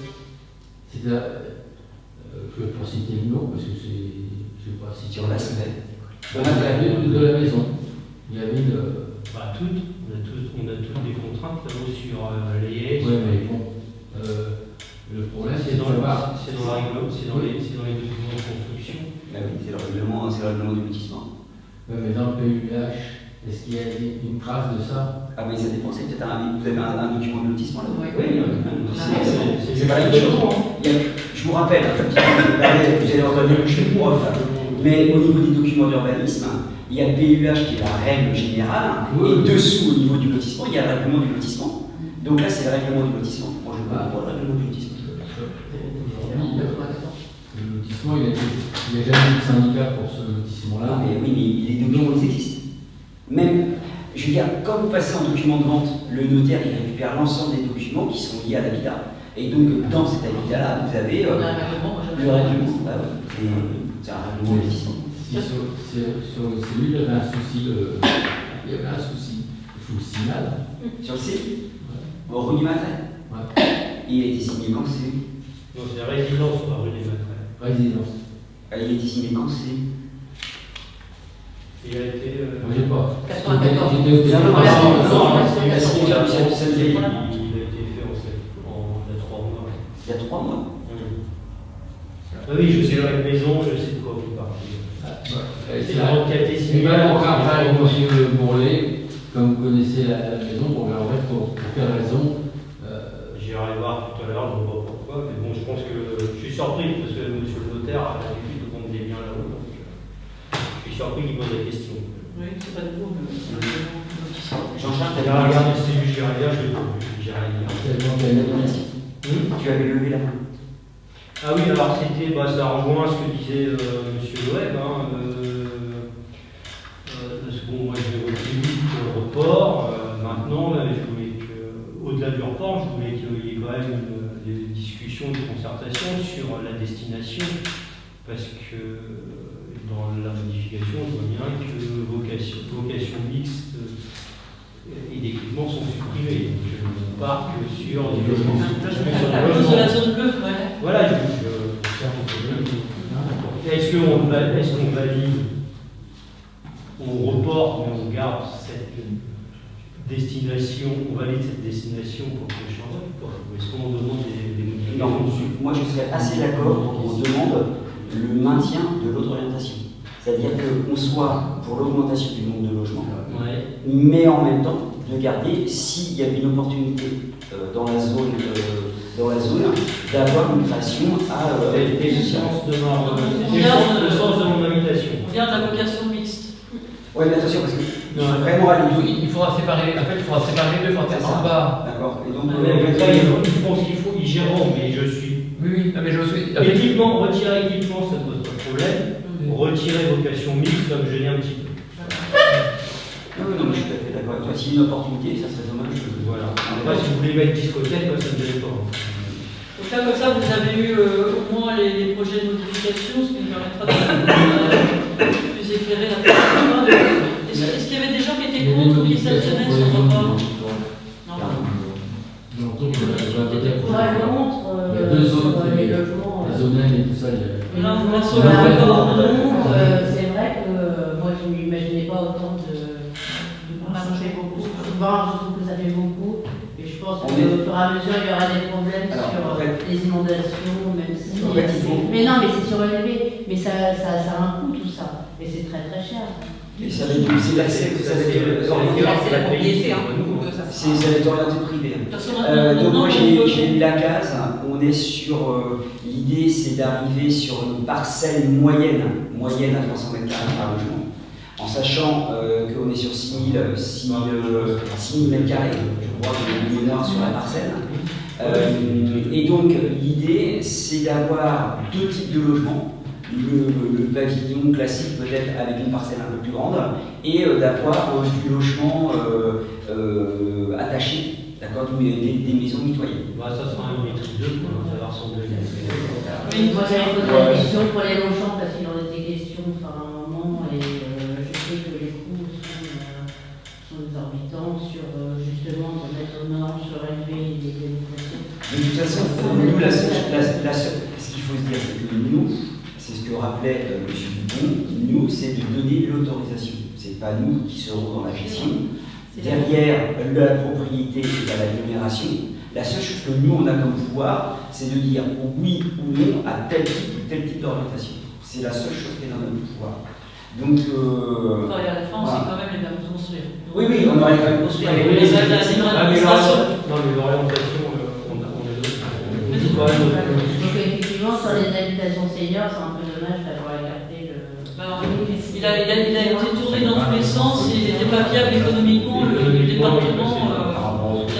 C'est je ne vais pas citer le nom parce que je ne vais pas citer Sur l'aspect. de la maison. Il y avait une. On a toutes des contraintes là-haut sur les haies. Oui, mais bon. Le problème, C'est dans les documents de construction. Bah oui, c'est le règlement du lotissement. Ouais, mais dans le PUH, est-ce qu'il y a une trace de ça? Ah, mais ça dépend, c'est peut-être vous avez un document de lotissement là. Oui. C'est pas la même chose. Je vous rappelle, vous allez entendre que je suis prof, mais au niveau des documents d'urbanisme, il y a le PUH qui est la règle générale, et dessous, au niveau du lotissement, il y a le règlement du lotissement. Donc là, c'est le règlement du lotissement. Moi, je ne parle pas le règlement du lotissement. Le lotissement, il n'y a jamais eu de syndicat pour ce lotissement-là. Mais oui, mais les documents, ils existent. Même, je veux dire, quand vous passez en document de vente, le notaire, il récupère l'ensemble des documents qui sont liés à l'habitat. Et donc, dans cet habitat-là, vous avez le règlement. Ah oui, c'est un règlement de lotissement. Si sur le celui, il y avait un souci. Il faut le signaler. Sur le site, au rue du Matin. Ouais. Il a été signé quand c'est. Non, c'est résidence, pas rue des Matrelles. Résidence. Il a été signé quand c'est. Il a été. Moi, j'ai pas. 94. J'étais au téléphone. Il a été fait il y a 3 mois. Il y a 3 mois. Ah oui, je sais la maison, je sais de quoi vous parlez. C'est la vente qui a été Il signée. va encore avec M. Bourlet, comme vous connaissez la maison, pour quelle raison. J'irai voir tout à l'heure, je ne vois pas pourquoi, mais bon, je pense que je suis surpris parce que monsieur le notaire a l'habitude de vendre des biens là-haut, donc je suis surpris qu'il pose la question. Oui, c'est pas nouveau, mais c'est un lotissement. Jean-Charles, Il a regardé le du Giria, je l'ai pas vu, Giria. tu avais levé la main. Ah oui, alors c'était, ça rejoint ce que disait monsieur Loeb, parce que bon, moi je vais voter oui pour le report, maintenant, là, je voulais que, au-delà au-delà du report, je voulais qu'il y ait quand même des discussions, des concertations sur la destination, parce que dans la modification, on voit bien que vocation mixte et d'équipement sont supprimés. Donc, on part que sur des logements. À cause de la zone bleue, ouais. Voilà, est-ce qu'on valide, on reporte, mais on garde cette destination, on valide cette destination pour que je change, ou est-ce qu'on demande des Non, moi je serais assez d'accord pour qu'on demande le maintien de l'autre orientation. C'est-à-dire qu'on soit pour l'augmentation du nombre de logements, mais en même temps de garder, s'il y a une opportunité dans la zone, d'avoir une création à le sens de mon invitation. On vient de la vocation mixte. Oui, mais attention, parce que vraiment aller. Il faudra séparer, en fait, il faudra séparer les deux quand en bas. D'accord. Et donc, je pense qu'il faut, ils géreront, mais je suis. Oui, mais je suis. Équipement, retirer équipement, ça pose pas de problème. Retirer vocation mixte, comme je l'ai un petit peu. Non, mais je suis tout à fait d'accord avec toi. S'il y a une opportunité, ça serait dommage. Voilà. Après, si vous voulez mettre discothèque, moi, ça ne me gêne pas. Donc là, comme ça, vous avez eu au moins les projets de modification, ce qui nous permettra de plus éclairer la prochaine fois. Est-ce qu'il y avait des gens qui étaient contre ou qui s'abstenaient sur le repas? Non. Pour la contre, Il y a deux zones, les logements. la zone N et tout ça. Non, Sur la contre, c'est vrai que moi je ne m'imaginais pas autant de. On a mangé beaucoup. Souvent, je trouve que ça fait beaucoup. Et je pense qu'au fur et à mesure, il y aura des problèmes sur les inondations, même si. Mais non, mais c'est surélevé. Mais ça a un coût tout ça. Et c'est très très cher. Et ça va être l'accès, ça va être la propriété, hein. ça va être orienté privé. Donc moi j'ai mis la case, on est sur, l'idée c'est d'arriver sur une parcelle moyenne à 300 mètres carrés par logement, en sachant qu'on est sur 6 000 mètres carrés, je crois, de mémoire sur la parcelle. Et donc l'idée c'est d'avoir deux types de logements. Le pavillon classique peut-être avec une parcelle un peu plus grande et d'avoir du logement attaché, d'accord, des maisons mitoyennes. Bah, ça sera une maîtrise 2, ça va ressembler. Oui, moi j'avais posé la question pour les logements parce qu'il en était question à un moment et je sais que les coûts sont exorbitants sur justement de mettre aux normes surélevé des habitations. De toute façon, pour nous, ce qu'il faut se dire, c'est que nous, c'est ce que rappelait M. Dupont, nous, c'est de donner l'autorisation. Ce n'est pas nous qui serons dans la gestion. Derrière la propriété et à l'agglomération, la seule chose que nous, on a comme pouvoir, c'est de dire oui ou non à tel type d'orientation. C'est la seule chose qui est dans notre pouvoir. Donc, à la fin, c'est quand même les mêmes construire. Oui, on aurait quand même construit avec les administrations. Non, mais l'orientation, on a Donc effectivement, sur les habitations seniors, c'est un peu dommage d'avoir écarté le. Il a été tourné dans tous les sens, il n'était pas viable économiquement. Le département a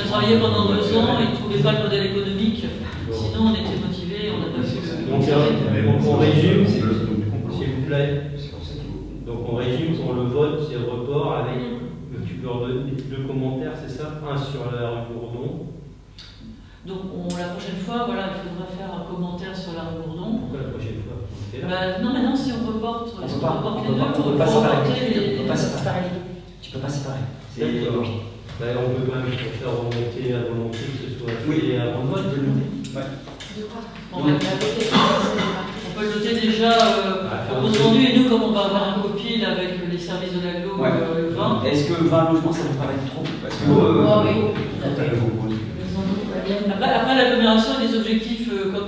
travaillé pendant 2 ans, il ne trouvait pas le modèle économique. Sinon, on était motivés, on n'a pas su. Donc on résume, s'il vous plaît. Donc on résume pour le vote, c'est le report avec, tu peux redonner 2 commentaires, c'est ça? Un sur la rue Bourdon. Donc la prochaine fois, voilà, il faudra faire un commentaire sur la rue Bourdon. Pourquoi la prochaine fois? Non, mais non, si on reporte les deux, on peut pas séparer. Tu peux pas séparer. On peut quand même faire remonter à volonté que ce soit fait avant le vote. On peut le noter déjà aujourd'hui, et nous, comme on va avoir un copil avec les services de l'agglo le 20. Est-ce que 20 logements, ça vous paraît trop? Parce que, Après, l'agglomération a des objectifs comme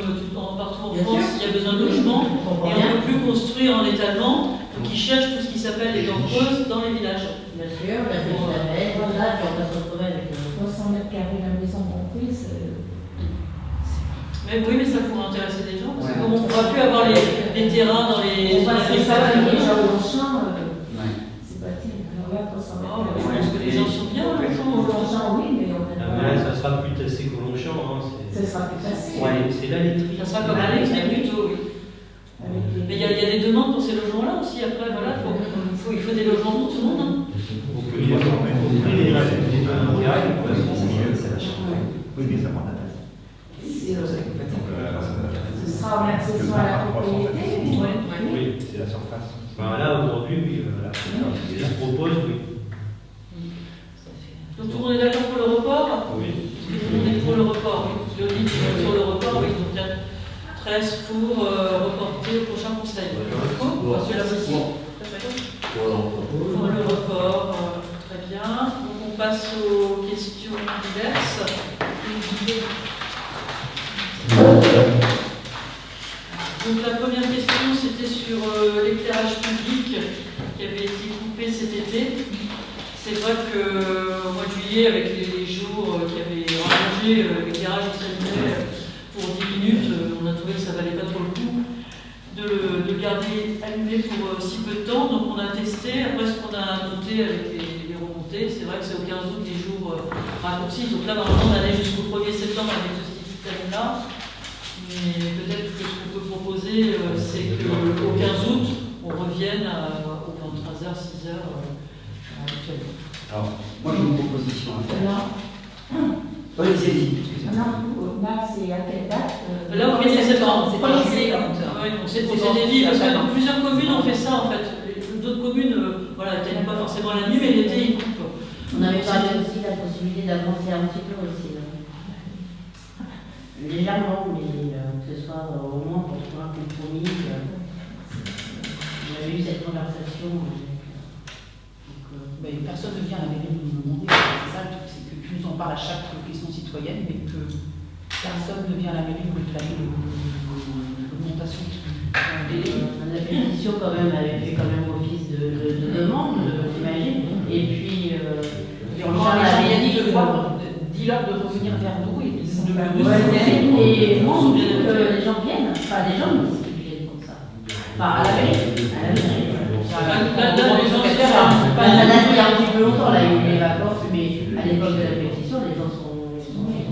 partout en France, il y a besoin de logements et on ne peut plus construire en étalement, donc ils cherchent tout ce qui s'appelle les dents creuses dans les villages. Bien sûr, la ville de la Belle, voilà, puis on va se retrouver avec 300 mètres carrés la maison comprise. Mais oui, mais ça pourrait intéresser des gens, parce que comme on ne pourra plus avoir les terrains dans les. On va faire ça avec les gens au champ, c'est pas terrible. alors là, 300 mètres Je carrés. pense que les gens sont bien, les gens. Au Longchamp, oui, mais on a Là, ça sera plus tassé qu'au Longchamp. ça sera plus facile. C'est la laiterie. Ça sera comme à l'électrique plutôt, oui. Mais il y a des demandes pour ces logements-là aussi. Après, voilà, il faut des logements pour tout le monde. Donc, il y a l'accession à la propriété. Oui, c'est la surface. Ben là, aujourd'hui, oui, voilà. Ce qui se propose, oui. Donc tout le monde est d'accord pour le report? Oui. Tout le monde est pour le report, oui. Je dis sur le report, oui. Donc il y a 13 pour reporter au prochain conseil. Celui-là aussi. Pour le report, très bien. Donc on passe aux questions diverses. Donc la première question, c'était sur l'éclairage public qui avait été coupé cet été. C'est vrai qu'au mois de juillet, avec les jours qui avaient rallongé l'éclairage qui s'allumait pour 10 minutes, on a trouvé que ça ne valait pas trop le coup de le garder allumé pour si peu de temps. Donc on a testé. Après, ce qu'on a noté avec les remontées, c'est vrai que c'est au 15 août des jours raccourcis. Donc là, normalement, on allait jusqu'au 1er septembre avec ce système-là. Mais peut-être que ce qu'on peut proposer, c'est qu'au 15 août, on revienne aux 23h, 6h actuellement. Alors, moi j'ai une proposition à faire. Non. Allez-y, Non, là, c'est à quelle date Là, au 1er septembre, c'est pas pas juillet. juillet. Oui, on s'est dit, parce que plusieurs communes ont fait ça en fait. D'autres communes, voilà, n'éteignent pas forcément la nuit, mais l'été, ils coupent. On avait parlé aussi de la possibilité d'avancer un petit peu aussi. Légèrement, mais que ce soit au moins pour trouver un compromis. On avait eu cette conversation. Mais personne ne vient à la mairie nous demander. C'est ça le truc, c'est que tu nous en parles à chaque question citoyenne, mais que personne ne vient à la mairie pour réclamer l'augmentation. La pétition quand même avait fait quand même office de demande, j'imagine. Et puis, on a dit de voir, dis-leur de revenir vers nous et de et moi, on dit que les gens viennent. Enfin, les gens me disent qu'ils viennent pour ça. Enfin, à la mairie. Ça date il y a un petit peu longtemps, là, il y a eu les vacances, mais à l'époque de la pétition, les gens sont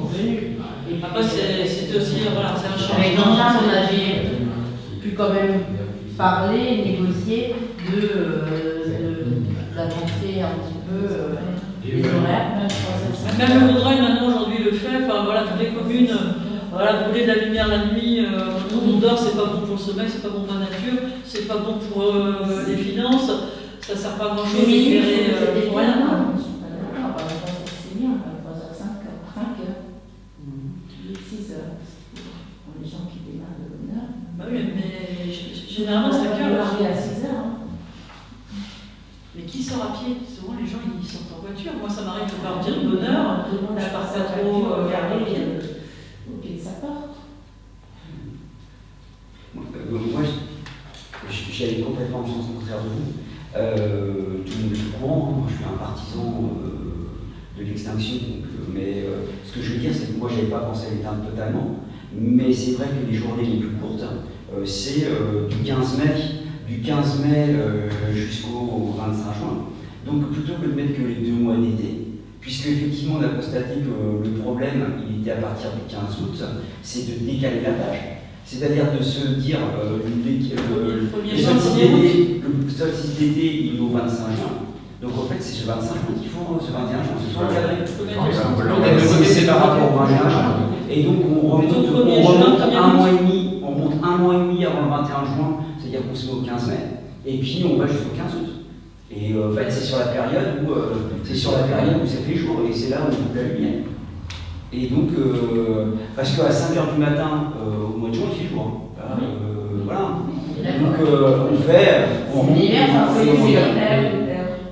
venus. Et après, c'était aussi, voilà, c'est un changement. Avec Jean-Charles, on avait pu quand même parler, négocier d'avancer un petit peu les horaires. Même le Vaudreuil, maintenant, aujourd'hui, le fait. Enfin, voilà, toutes les communes, voilà, brûler de la lumière la nuit, tout le monde dort, c'est pas bon pour le sommeil, c'est pas bon pour la nature, c'est pas bon pour les finances, ça sert pas à grand chose d'éclairer pour rien. C'est bien, 3h, 5h. 6h. Pour les gens qui démarrent de bonne heure. Bah oui, mais généralement, c'est à On cœur. arrive à 6h. Mais qui sort à pied? Souvent, les gens, ils sortent en voiture. Moi, ça m'arrive de partir de bonne heure. Tout le monde Je a pars passé pas à trop regarder à pied. au pied de sa porte. Moi, j'allais complètement en sens contraire de vous. Tout le monde est au courant. Moi, je suis un partisan de l'extinction. Mais ce que je veux dire, c'est que moi, je n'avais pas pensé à l'éteindre totalement. Mais c'est vrai que les journées les plus courtes, c'est du 15 mai jusqu'au 25 juin. Donc plutôt que de mettre que les 2 mois d'été, puisque effectivement on a constaté que le problème il était à partir du 15 août, c'est de décaler la tâche. C'est-à-dire de se dire le solstice d'été il est au 25 juin. Donc en fait c'est ce 25 juin qu'il faut, ce 21 juin, ce soit encadré. C'est par rapport au 21 juin. Et donc on remonte un mois et demi avant le 21 juin, c'est-à-dire qu'on se met au 15 mai, et puis on va jusqu'au 15 août. Et en fait, c'est sur la période où ça fait jour, et c'est là où on coupe la lumière. Et donc, parce qu'à 5h du matin, au mois de juin, il fait jour. Voilà. Donc, on remonte.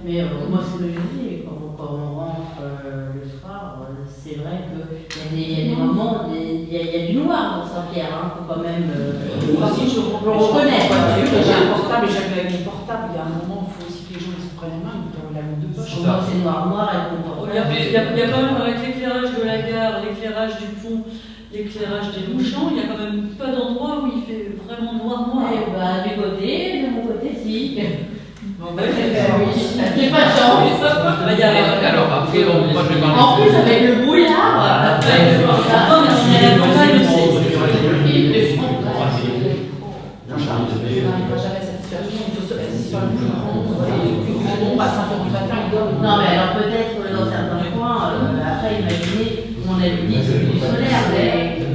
Mais moi, ce que je dis, quand on rentre le soir, c'est vrai qu'il y a des moments, il y a du noir dans Saint-Pierre, il faut quand même. Aussi, je reconnais. J'ai un portable et j'avais avec mon portable. Il y a un moment, il faut aussi que les gens se prennent en main, ils prennent la lampe de poche. Pour moi, c'est noir, elle comprend. Il y a quand même, avec l'éclairage de la gare, l'éclairage du pont, l'éclairage des Longchamps, il y a quand même pas d'endroits où il fait vraiment noir. Du côté, de mon côté, si. Bon, bah, J'ai pas de chance. Alors après, moi je vais parler. En plus, avec le brouillard. Non, mais il y a la montagne aussi. Je n'arriverai jamais à cette situation. Il faut se faire sur le plus grand nombre à 5h du matin, ils dorment. Non, mais alors peut-être dans certains coins, après, imaginez, on a dit c'est du solaire, mais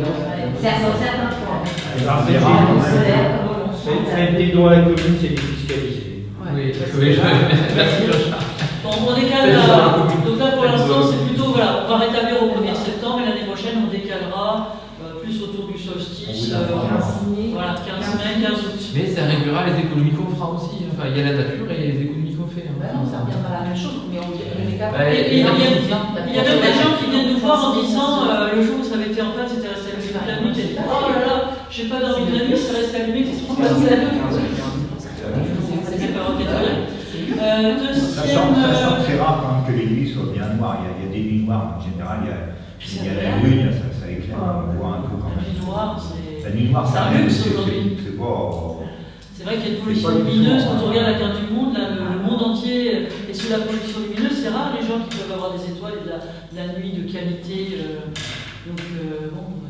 c'est à certains coins. ça verra quand même. Faites des dons à la commune, c'est défiscalisé. Oui, merci Jean-Charles. Bon, on décale. Donc là, pour l'instant, c'est plutôt, voilà, on va rétablir au 1er septembre, et l'année prochaine, on décalera plus autour du solstice. Voilà, 15 mai, 15 août. Mais ça réglera les économies qu'on fera aussi. Enfin, il y a la nature et les économies qu'on fait. Ben non, ça reviendra à la même chose, mais on est capable. Il y a même des gens qui viennent nous voir en disant le jour où ça avait été en place, c'était resté allumé toute la nuit. Et oh là là, j'ai pas dormi de la nuit, c'est resté allumé, qu'est-ce qui se passe là? Sachant que c'est rare quand même que les nuits soient bien noires. Il y a des nuits noires, en général, il y a la lune, ça éclaire, on voit un peu quand même. La nuit noire, c'est un luxe aujourd'hui. C'est pas. C'est vrai qu'il y a une pollution lumineuse. Quand on regarde la carte du monde, là, le monde entier est sous la pollution lumineuse. C'est rare les gens qui peuvent avoir des étoiles et de la nuit de qualité. Donc, bon,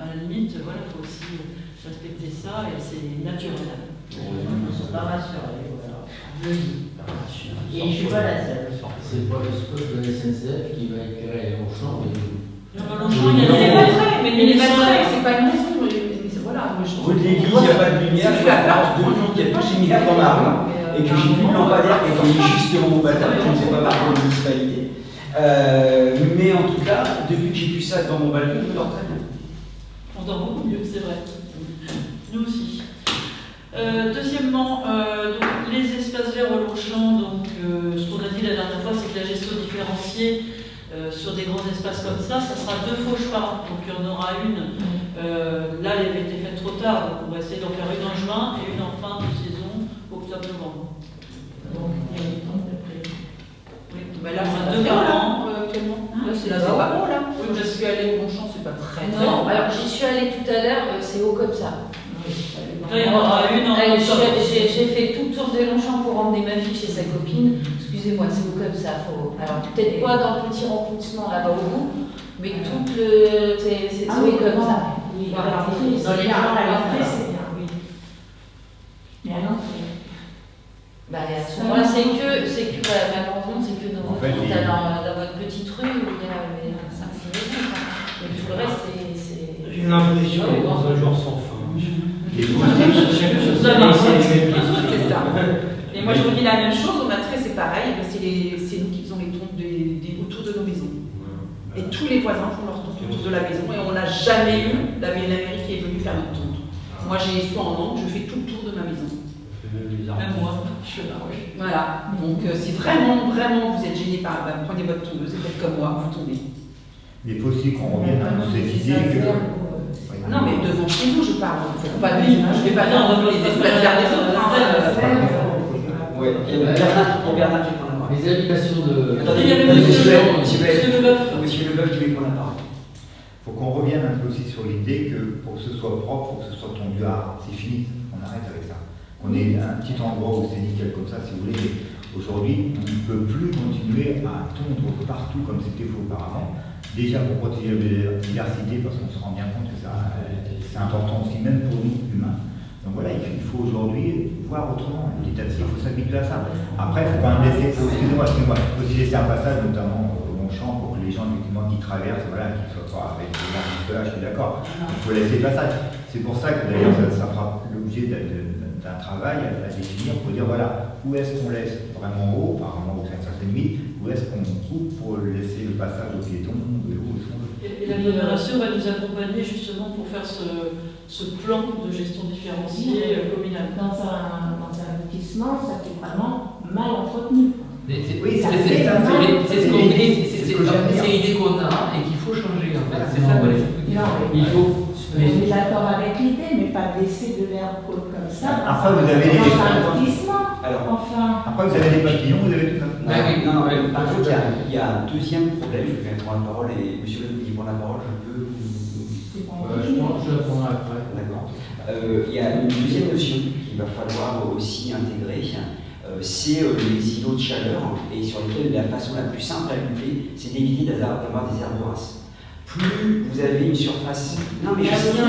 à la limite, voilà, il faut aussi respecter ça et c'est naturel. On ne sont pas rassurés, voilà. Je le dis. Et je ne suis pas la seule. C'est pas le spot de la SNCF qui va éclairer Longchamp. Longchamp, il y a des batteries, mais les batteries, c'est pas une raison. Voilà, rue de l'église, il n'y a pas de lumière, je pense 2 jours qu'il n'y a pas de lumière dans ma rue, et que j'ai plus de lampadaire qui est justement au batterie, je ne sais pas par quelle municipalité. Mais en tout cas, depuis que j'ai plus ça dans mon balcon, je dors très bien. On dort beaucoup mieux, c'est vrai. Nous aussi. Deuxièmement, donc, les espaces verts au Longchamp, donc ce qu'on a dit la dernière fois, c'est que la gestion différenciée sur des grands espaces comme ça sera 2 fauches par an. Donc il y en aura une. Là, elle avait été faite trop tard, donc on va essayer d'en faire une en juin et une en fin de saison, octobre-novembre. Donc il y a du temps de prévu. Oui, bah là, on a 2 par an actuellement. Là, c'est pas bon là. Oui, je suis allée au Longchamp, c'est pas très Non, alors j'y suis allée tout à l'heure, c'est haut comme ça. Là, il y en aura une en octobre. J'ai fait tout le tour de Longchamp pour emmener ma fille chez sa copine. Excusez-moi, c'est haut comme ça. Alors peut-être pas dans le petit renfoncement là-bas au bout, mais tout le. C'est haut comme ça. Dans les gens, à l'entrée, c'est bien, oui. Mais à l'entrée. Bah, à ce moment-là, malheureusement, c'est que dans votre petite rue où il y a 5-6 maisons. Mais tout le reste, c'est. J'ai l'impression d'être dans un jour sans fin. C'est ça. Et moi, je vous dis la même chose, au Matré, c'est pareil, c'est nous qui faisons les tontes autour de nos maisons. Et tous les voisins font leur tonte autour de la maison et on n'a jamais eu la mairie qui est venue faire notre tonte. Moi, j'ai soit en angle, je fais tout le tour de ma maison. Même moi, je fais là, oui. Voilà, donc si vraiment vous êtes gêné par, prenez votre tondeuse et faites comme moi, vous tombez. Il faut aussi qu'on revienne à cette idée que. Non, mais devant chez nous, je parle. Faut pas dire, je ne vais pas faire les espaces verts des autres. Oui, il y a Bernard qui prend la parole. Les habitations de. Attendez, il y avait Monsieur Leboeuf qui veut prendre la parole. Il faut qu'on revienne un peu aussi sur l'idée que pour que ce soit propre, pour que ce soit tondu à. C'est fini, on arrête avec ça. On est un petit endroit où c'est nickel comme ça, si vous voulez, mais aujourd'hui, on ne peut plus continuer à tondre partout comme c'était fait auparavant. Déjà pour protéger la biodiversité, parce qu'on se rend bien compte que c'est important aussi, même pour nous, humains. Donc voilà, il faut aujourd'hui voir autrement, petit à petit, il faut s'habituer à ça. Après, il faut quand même laisser, excusez-moi, il faut aussi laisser un passage, notamment au Longchamp, pour que les gens effectivement qui traversent, voilà, qu'ils ne soient pas avec des gens jusque-là, je suis d'accord. Il faut laisser le passage. C'est pour ça que d'ailleurs, ça fera l'objet d'un travail à définir pour dire, voilà, où est-ce qu'on laisse vraiment haut, apparemment au-delà de certaines limites, où est-ce qu'on coupe pour laisser le passage aux piétons, et l'agglomération va nous accompagner justement pour faire ce plan de gestion différenciée communale. Dans un lotissement, ça fait vraiment mal entretenu. Oui, c'est l'idée qu'on a et qu'il faut changer en fait. C'est ça qu'on essaie de dire. Il faut. On est d'accord avec l'idée, mais pas laisser de l'air comme ça. Après, vous avez des lotissement. Enfin. Après, vous avez des papillons, vous avez tout ça. Non, par contre, il y a un deuxième problème. Je vais prendre la parole et monsieur Le qui prend la parole, je peux Je la prendrai après. D'accord. Il y a une deuxième notion qu'il va falloir aussi intégrer, c'est les îlots de chaleur et sur lesquels la façon la plus simple à lutter, c'est d'éviter d'avoir des aires de race. Plus vous avez une surface. Non, mais je sais bien,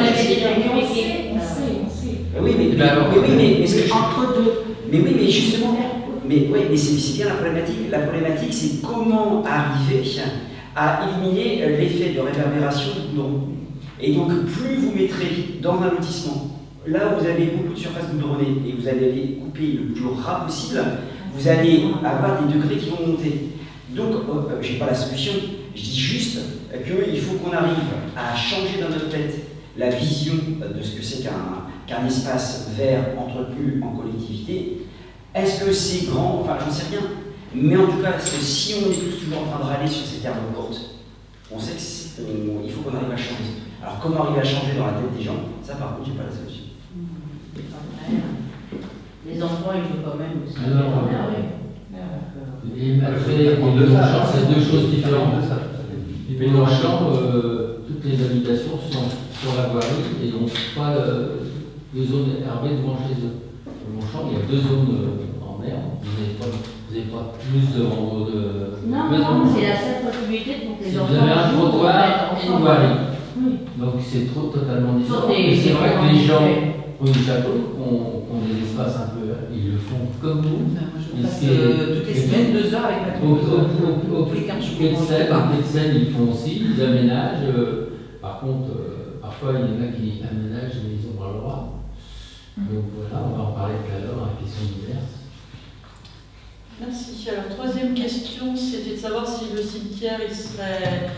On sait. Oui, mais ce que entre deux. Mais oui, mais justement. Mais c'est bien la problématique. La problématique, c'est comment arriver à éliminer l'effet de réverbération du goudron. Et donc, plus vous mettrez dans un lotissement, là où vous avez beaucoup de surface goudronnée et vous allez aller couper le plus ras possible, vous allez avoir des degrés qui vont monter. Donc, je n'ai pas la solution, je dis juste qu'il faut qu'on arrive à changer dans notre tête la vision de ce que c'est qu'un espace vert entretenu en collectivité. Est-ce que c'est grand? Enfin, j'en sais rien. Mais en tout cas, parce que si on est tous toujours en train de râler sur ces termes courtes, on sait qu'il faut qu'on arrive à changer. Alors, comment arriver à changer dans la tête des gens? Ça, par contre, j'ai pas la solution. Les enfants, ils jouent quand même aussi. Et après, c'est deux choses différentes. Les Longchamp, toutes les habitations sont sur la voirie et n'ont pas de zone herbée devant chez eux. Au Longchamp, il y a 2 zones en herbe. Vous n'avez pas plus de rando de. Non, c'est la seule possibilité pour que les enfants. Vous avez un trottoir et une voirie. Donc c'est totalement différent. C'est vrai que les gens au château ont des espaces un peu. Ils le font comme nous. Je passe toutes les semaines 2 heures avec ma Au Quai de Seine, ils font aussi, ils aménagent. Par contre, parfois il y en a qui aménagent mais ils n'ont pas le droit. Donc voilà, on va en parler tout à l'heure dans la question diverse. Merci. Alors, troisième question, c'était de savoir si le cimetière il serait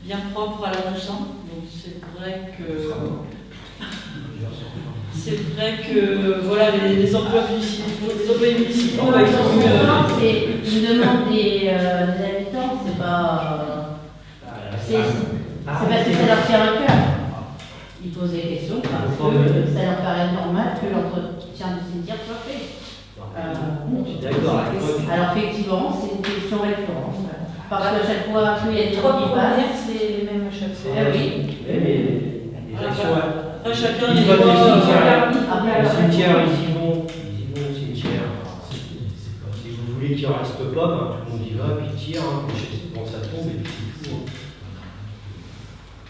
bien propre à la Toussaint. Donc c'est vrai que voilà, les employés municipaux, ils ont eu. C'est une demande des habitants, c'est pas. C'est parce que ça leur tient à cœur. Ils posent des questions parce que ça leur paraît normal que l'entretien du cimetière soit fait. D'accord. Alors effectivement, c'est une question récurrente. Parce qu'à chaque fois qu'il y a des Trois gens qui passent, premières, c'est les mêmes à chaque fois. Après, chacun ils il vont au voit. cimetière. Au cimetière, ils y vont au cimetière. Si vous voulez qu'il ne reste pas, ben, tout le monde y va, puis il tire, quand ça tombe, et puis c'est fou.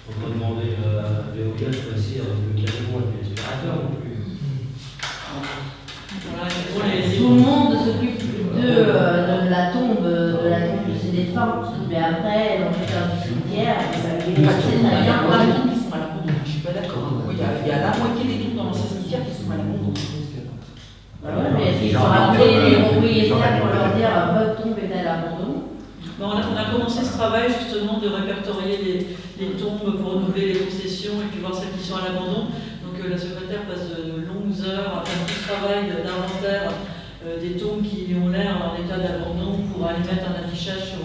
On va demander à Béoga de passer avec le camion et l'aspirateur non plus. tout le monde s'occupe de la tombe de ces défunts, mais après, l'entretien du cimetière, c'est très bien. Qui sont à l'abandon, je suis pas d'accord. Il y a la moitié des tombes dans l'ancien cimetière qui sont à l'abandon. Mais s'ils sont rappelés les propriétaires pour leur dire votre tombe est à l'abandon. On a commencé ce travail justement de répertorier les tombes pour renouveler les concessions et puis voir celles qui sont à l'abandon. Donc la secrétaire passe de longues heures à faire tout ce travail d'inventaire des tombes qui ont l'air en état d'abandon pour aller mettre un affichage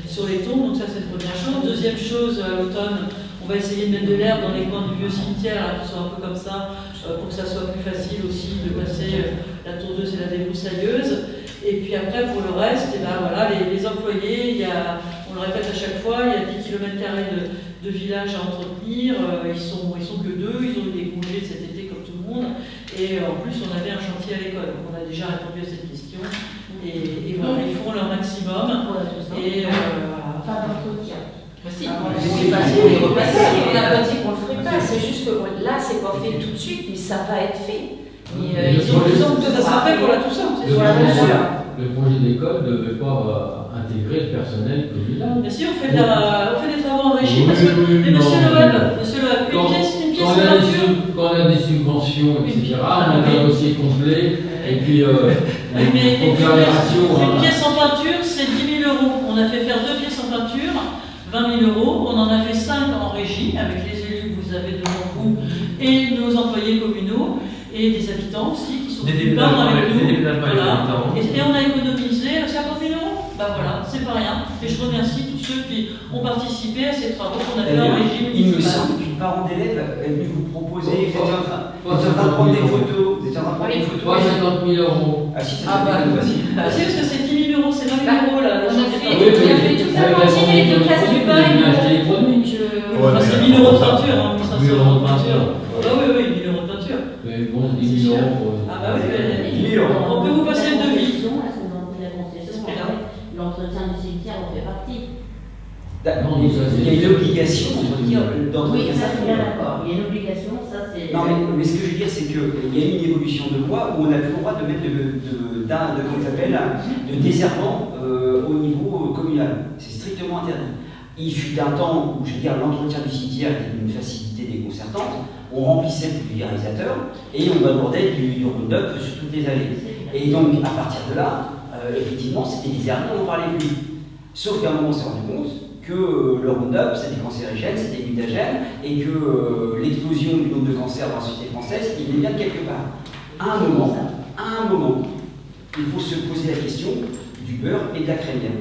sur les tombes. Donc ça c'est la première chose. Deuxième chose, à l'automne, on va essayer de mettre de l'herbe dans les coins du vieux cimetière, qui soit un peu comme ça, pour que ça soit plus facile aussi de passer la tondeuse et la débroussailleuse. Et puis après, pour le reste, et ben voilà, les employés, on le répète à chaque fois, il y a 10 km² de village à entretenir, ils sont que 2, ils ont eu des congés cet été comme tout le monde, et en plus on avait un chantier à l'école, donc on a déjà répondu à cette question, et voilà, ils font leur maximum, et voilà. Pas d'entretien. Si, on n'a pas dit qu'on le ferait pas, c'est juste que là, c'est pas fait tout de suite, mais ça va être fait. Ils ont que ça sera fait pour la Toussaint, c'est sûr. Le projet d'école ne devait pas intégrer le personnel communal. Mais si, on fait des travaux en régie, parce que, mais monsieur Loeb, une pièce en peinture. Quand on a des subventions, etc., on a un dossier complet, et puis on fait les ratios. Une pièce en peinture, c'est 10 000 €. On a fait faire 2 pièces en peinture, 20 000 €. On en a fait 5 en régie, avec les élus que vous avez devant vous, et nos employés communaux. Et des habitants aussi qui sont venus peindre avec nous. Voilà. Et on a économisé 50 000 €. Ben voilà, c'est pas rien. Et je remercie tous ceux qui ont participé à ces travaux qu'on a fait en régime Il me municipal. semble qu'une parent d'élève est venue vous proposer, vous étiez en train de prendre des photos. Vous étiez en train de prendre des photos. Pas 50 000 €. Ah si, ça c'est facile. Parce que c'est 10 000 €, c'est 20 000 € là. On a fait toute la cantine et les 2 classes du bain. Enfin, c'est 1 000 € de peinture, 1 500 € de peinture. Ah oui, 1 000 € de peinture. Mais bon, 10 000 € pour. Ah bah oui, on peut vous passer le devis. L'entretien du cimetière en fait partie. Il y a une obligation d'entretien. Oui, ça je suis bien d'accord. Il y a une obligation, ça c'est. Non, mais ce que je veux dire, c'est qu'il y a eu une évolution de loi où on n'a plus le droit de mettre de désherbant au niveau communal. C'est strictement interdit. Il fut un temps où, je veux dire, l'entretien du cimetière était une facilité publicité déconcertante, on remplissait le pulvérisateur et on balourdait du Roundup sur toutes les allées. Et donc, à partir de là, effectivement, c'était des hernies, on n'en parlait plus. Sauf qu'à un moment, on s'est rendu compte que le Roundup, c'était cancérigène, c'était mutagène, et que l'explosion du nombre de cancers dans la société française, il est bien de quelque part. À un moment, il faut se poser la question du beurre et de la crémière.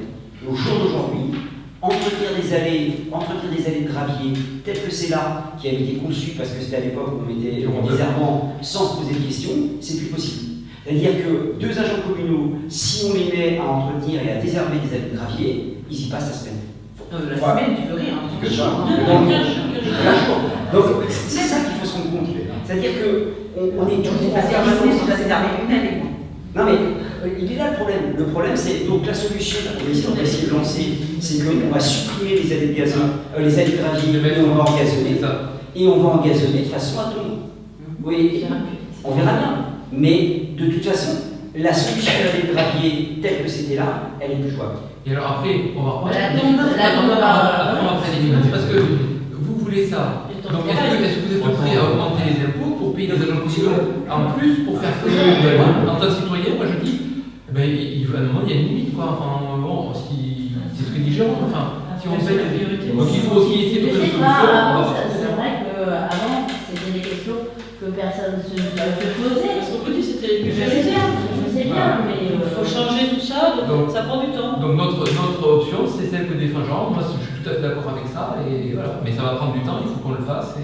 Au jour d'aujourd'hui, entretenir des allées de gravier, tel que c'est là, qui avait été conçu parce que c'était à l'époque où on mettait des herbants sans se poser de questions, c'est plus possible. C'est-à-dire que 2 agents communaux, si on les met à entretenir et à désherber des allées de gravier, ils y passent la semaine. La semaine, tu peux rien. Donc, c'est ça qu'il faut se rendre compte. C'est-à-dire qu'on est toujours en permanence. Non mais il est là le problème. Le problème c'est donc la solution qu'on va essayer de lancer, c'est qu'on va supprimer les allées de gazon, les allées de gravier et on va engazonner. Et on va engazonner de façon autonome. Oui, on verra bien. Mais de toute façon, la solution de l'allée de gravier telle que c'était là, elle est plus jouable. Et alors après, on va reprendre. Parce que vous voulez ça. Donc est-ce que vous êtes prêt à augmenter les impôts pour payer des agents communaux en plus pour faire que en tant que citoyen, moi je dis, il y a une limite quoi. Enfin bon, si c'est ce que dit Jérôme, si on paye la priorité. Donc il faut aussi essayer de trouver une solution. C'est vrai qu'avant c'était des questions que personne ne se posait. Parce qu'au début c'était Je sais bien, mais il faut changer tout ça, donc ça prend du temps. Donc notre option, c'est celle que défend Jean. Moi, je suis tout à fait d'accord avec ça, et voilà. Mais ça va prendre du temps, il faut qu'on le fasse.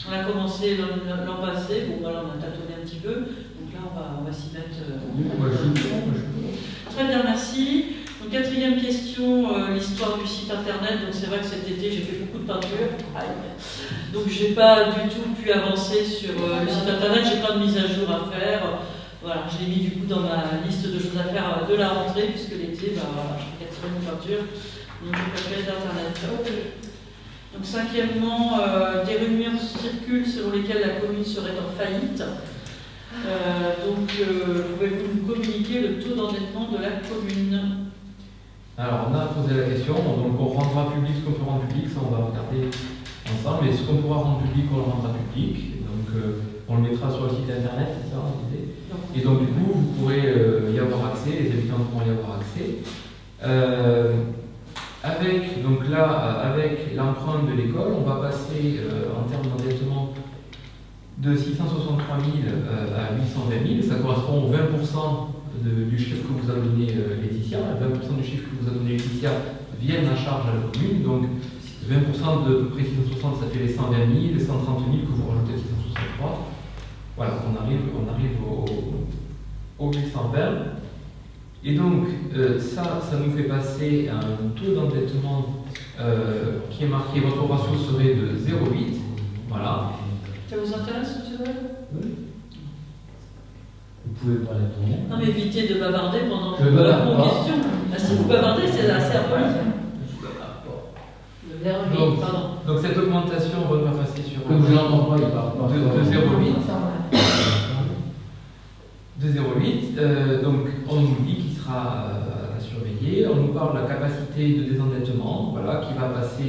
On a commencé l'an passé, bon voilà, on a tâtonné un petit peu, donc là on va s'y mettre. Très bien, merci. Donc 4e question, l'histoire du site internet. Donc c'est vrai que cet été j'ai fait beaucoup de peinture. Donc j'ai pas du tout pu avancer sur le site internet, j'ai plein de mises à jour à faire. Voilà, je l'ai mis du coup dans ma liste de choses à faire de la rentrée, puisque l'été, je fais 4 semaines de peinture, donc je préfère internet. Donc 5e, des rumeurs circulent selon lesquelles la commune serait en faillite. Pouvez-vous nous communiquer le taux d'endettement de la commune? Alors on a posé la question, donc on rendra public ce qu'on peut rendre public, ça on va regarder ensemble, et ce qu'on pourra rendre public, on le rendra public. Donc on le mettra sur le site internet, c'est ça l'idée. Et donc du coup, vous pourrez y avoir accès, les habitants pourront y avoir accès. Avec l'empreinte de l'école, on va passer en termes d'endettement de 663 000 à 820 000. Ça correspond aux 20% du chiffre que vous a donné Laetitia. 20% du chiffre que vous a donné Laetitia viennent à charge à la commune. Donc 20% de près 660, ça fait les 120 000, les 130 000 que vous rajoutez 663. Voilà, on arrive au 820. Et donc, ça nous fait passer à un taux d'endettement qui est marqué, votre ratio serait de 0,8. Voilà. Ça vous intéresse, M. Noël? Oui. Vous pouvez parler de tout. Non, mais évitez de bavarder pendant que je réponds aux questions. Si vous bavardez, c'est assez impoli. Donc cette augmentation, on va passer sur comme je l'entends pas, il part de 0,8. De 0,8. Donc on nous dit qu'il sera à surveiller. On nous parle de la capacité de désendettement, voilà, qui va passer,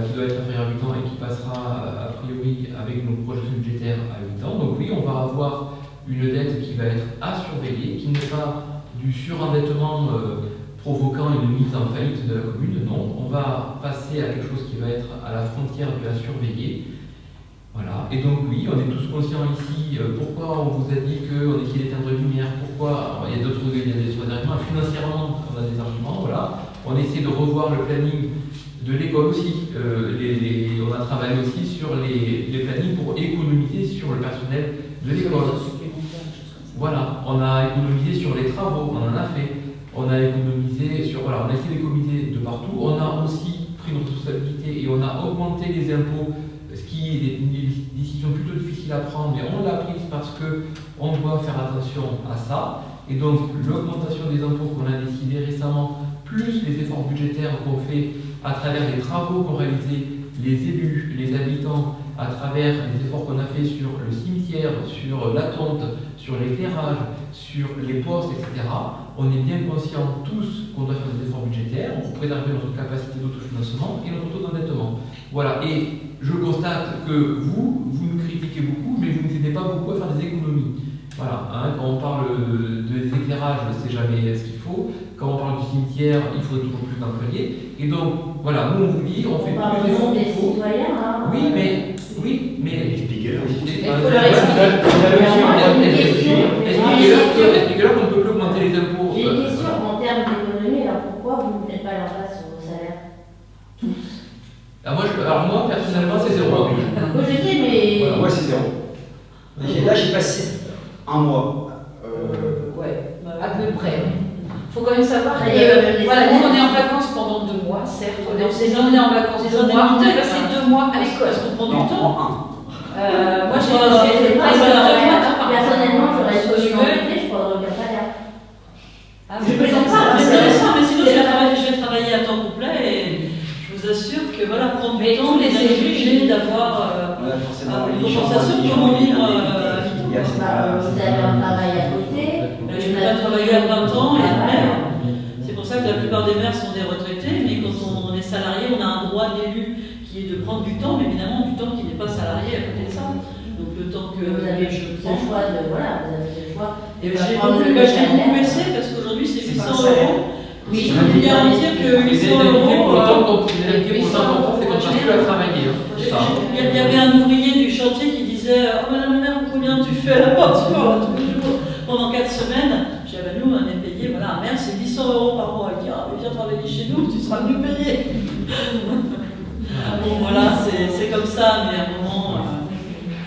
qui doit être inférieur à 8 ans et qui passera a priori avec nos projections budgétaires à 8 ans. Donc oui, on va avoir une dette qui va être à surveiller, qui n'est pas du surendettement provoquant une mise en faillite de la commune. Non, on va passer à quelque chose qui va être à la frontière de la surveiller. Voilà. Et donc oui, on est tous conscients ici, pourquoi on vous a dit qu'on essayait d'éteindre les lumières, pourquoi, il y a d'autres arguments, financièrement on a des arguments, voilà. On essaie de revoir le planning de l'école aussi. On a travaillé aussi sur les plannings pour économiser sur le personnel de l'école. Voilà, on a économisé sur les travaux, on en a fait. On a économisé sur, voilà, on a essayé d'économiser de partout. On a aussi pris notre responsabilité et on a augmenté les impôts, ce qui est une décision plutôt difficile à prendre, mais on l'a prise parce qu'on doit faire attention à ça. Et donc l'augmentation des impôts qu'on a décidé récemment, plus les efforts budgétaires qu'on fait à travers les travaux qu'ont réalisés les élus, les habitants, à travers les efforts qu'on a fait sur le cimetière, sur la tonte, sur l'éclairage, sur les postes, etc. On est bien conscients tous qu'on doit faire des efforts budgétaires pour préserver notre capacité d'autofinancement et notre taux d'endettement. Voilà, et je constate que vous nous critiquez beaucoup, mais vous ne nous aidez pas beaucoup à faire des économies. Voilà, hein, quand on parle des éclairages, c'est jamais ce qu'il faut. Quand on parle du cimetière, il faut toujours plus d'employés. Et donc, voilà, nous on vous dit, on fait tous les efforts qu'il faut. Oui, mais expliquez-leur. Expliquez-leur qu'on ne peut plus augmenter les impôts. J'ai une question en termes d'économie, alors pourquoi vous ne mettez pas leur place sur vos salaires? Alors moi, personnellement, c'est 0. Moi je sais, mais. Voilà, moi c'est 0. Là j'ai passé un mois. Ouais, à peu près. Il faut quand même savoir que voilà, nous on est en vacances pendant 2 mois, certes. On est en vacances 2 mois. On a passé 2 mois à l'école. Parce qu'on prend du temps. Moi j'ai passé 2 mois. Personnellement, j'aurais choisi je prendrais aucun salaire. Je plaisante pas, mais sinon je vais travailler à temps complet et je vous assure que voilà, prendre du temps, les obligés d'avoir une compensation pour vivre. Vous avez un travail à côté. Je ne peux pas travailler à plein temps et après. C'est pour ça que la plupart des maires sont des retraités, mais quand on est salarié, on a un droit d'élu qui est de prendre du temps, mais évidemment du temps qui n'est pas salarié à côté de ça. Donc le temps que vous avez le choix de voilà, vous avez le choix. Et j'ai beaucoup baissé parce qu'aujourd'hui c'est 800 euros. Oui, je veux bien dire que 800 euros. Pour le temps qu'on c'est qu'on passe plus à travailler. Il y avait un ouvrier du chantier qui disait oh madame la maire, combien tu fais à la peinture tous les jours pendant 4 semaines. J'ai dit nous on est payé, voilà, un maire c'est 800 euros par mois. Il dit ah mais viens travailler chez nous, tu seras mieux payé. Bon voilà, c'est comme ça, mais à un moment.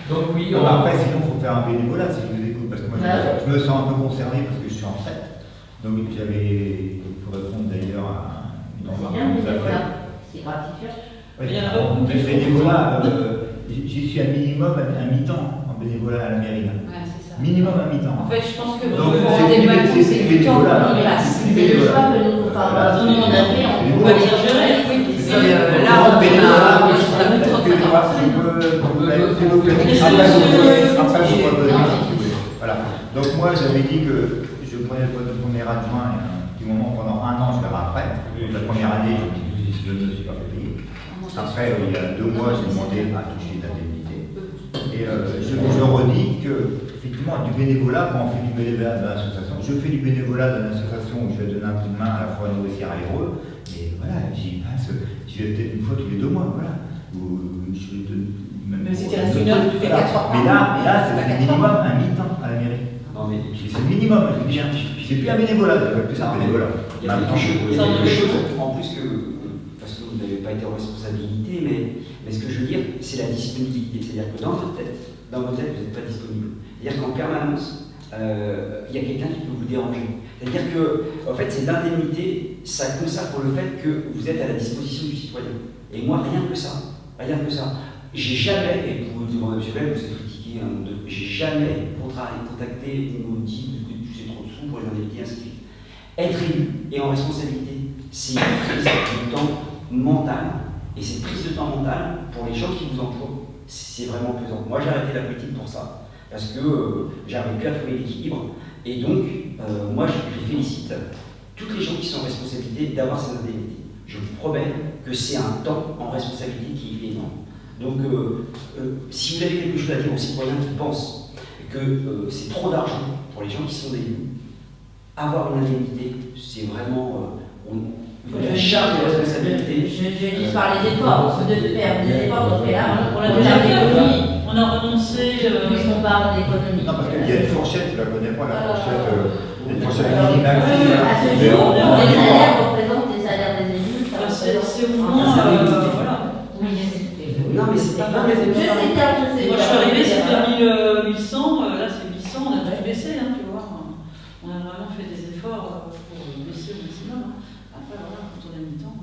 Donc oui, après sinon il faut faire un bénévolat si je vous écoute, parce que moi je me sens un peu concerné parce que je suis en retraite. Donc j'avais, pour répondre d'ailleurs à une remarque que vous avez faite. C'est gratifiant. Le bénévolat, j'y suis à minimum à mi-temps en bénévolat à la mairie. Ouais, c'est ça. Minimum à mi-temps. En fait, je pense que donc c'est du temps qu'on y passe. C'est le choix que nous on a fait, on peut exagérer. Là, on voilà. Donc moi j'avais dit que je prenais le poste de premier adjoint et à un petit moment pendant 1 an je verrai après. La première année je ne me suis pas fait payer. Après il y a 2 mois j'ai demandé à toucher l'indemnité. Et je redis que effectivement du bénévolat, quand on fait du bénévolat dans l'association, je fais du bénévolat dans l'association où je vais donner un coup de main à la fois à nourricière à l'héros. Et voilà, j'y passe, j'y vais peut-être une fois tous les 2 mois, voilà. Mais si tu restes une heure, tu fais 4 heures. Mais là, c'est le minimum à mi-temps à la mairie. Non, mais c'est le minimum, je veux dire. C'est plus un bénévolat, c'est plus un bénévolat. Il y a quelque chose, en plus que, parce que vous n'avez pas été en responsabilité, mais ce que je veux dire, c'est la disponibilité. C'est-à-dire que dans votre tête, vous n'êtes pas disponible. C'est-à-dire qu'en permanence, il y a quelqu'un qui peut vous déranger. C'est-à-dire que, en fait, c'est l'indemnité, ça consacre le fait que vous êtes à la disposition du citoyen. Et moi, rien que ça. J'ai jamais, et pour vous demander, monsieur Bell, vous êtes critiqué, j'ai jamais contacté, on me dit que tu sais trop de sous pour les indemnités, ainsi de suite. Être élu et en responsabilité, c'est une prise de temps mentale. Et cette prise de temps mentale, pour les gens qui vous emploient, c'est vraiment pesant. Moi, j'ai arrêté la politique pour ça, parce que j'arrive plus à trouver l'équilibre. Et donc, moi, je félicite toutes les gens qui sont en responsabilité d'avoir ces indemnités. Je vous promets que c'est un temps en responsabilité qui est énorme. Donc, si vous avez quelque chose à dire aux citoyens qui pensent que c'est trop d'argent pour les gens qui sont élus, avoir une indemnité, c'est vraiment la charge de responsabilité. Je dis par les efforts, de faire des efforts qu'on fait là. On l'a déjà fait, on a renoncé. Puisqu'on parle d'économie. Non, parce qu'il y a une fourchette, je ne la connais pas, la fourchette. Une fourchette minimale. À ce jour, les salaires représentent les salaires des élus. C'est au moins. Voilà. Non, mais c'est pas mal. Je sais. Moi, je suis arrivée, c'était 1100, là c'est 800, on a tous baissé, hein, tu vois. On a vraiment fait des efforts pour baisser au maximum. Après, voilà, quand on a mis le temps.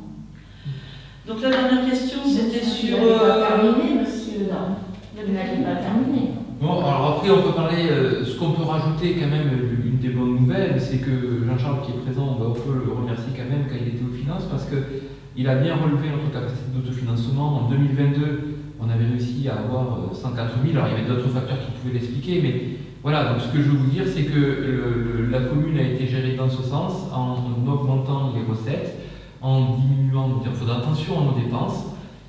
Donc, la dernière question, c'était sur. Vous n'avez pas terminé, monsieur. Non, vous n'avez pas terminé. Bon, alors après, on peut parler, ce qu'on peut rajouter quand même, une des bonnes nouvelles, c'est que Jean-Charles qui est présent, on peut le remercier quand même quand il était aux finances, parce qu'il a bien relevé notre capacité d'autofinancement. En 2022, on avait réussi à avoir 104 000, alors il y avait d'autres facteurs qui pouvaient l'expliquer, mais voilà, donc ce que je veux vous dire, c'est que la commune a été gérée dans ce sens, en augmentant les recettes, en diminuant, il faut faire attention à nos dépenses,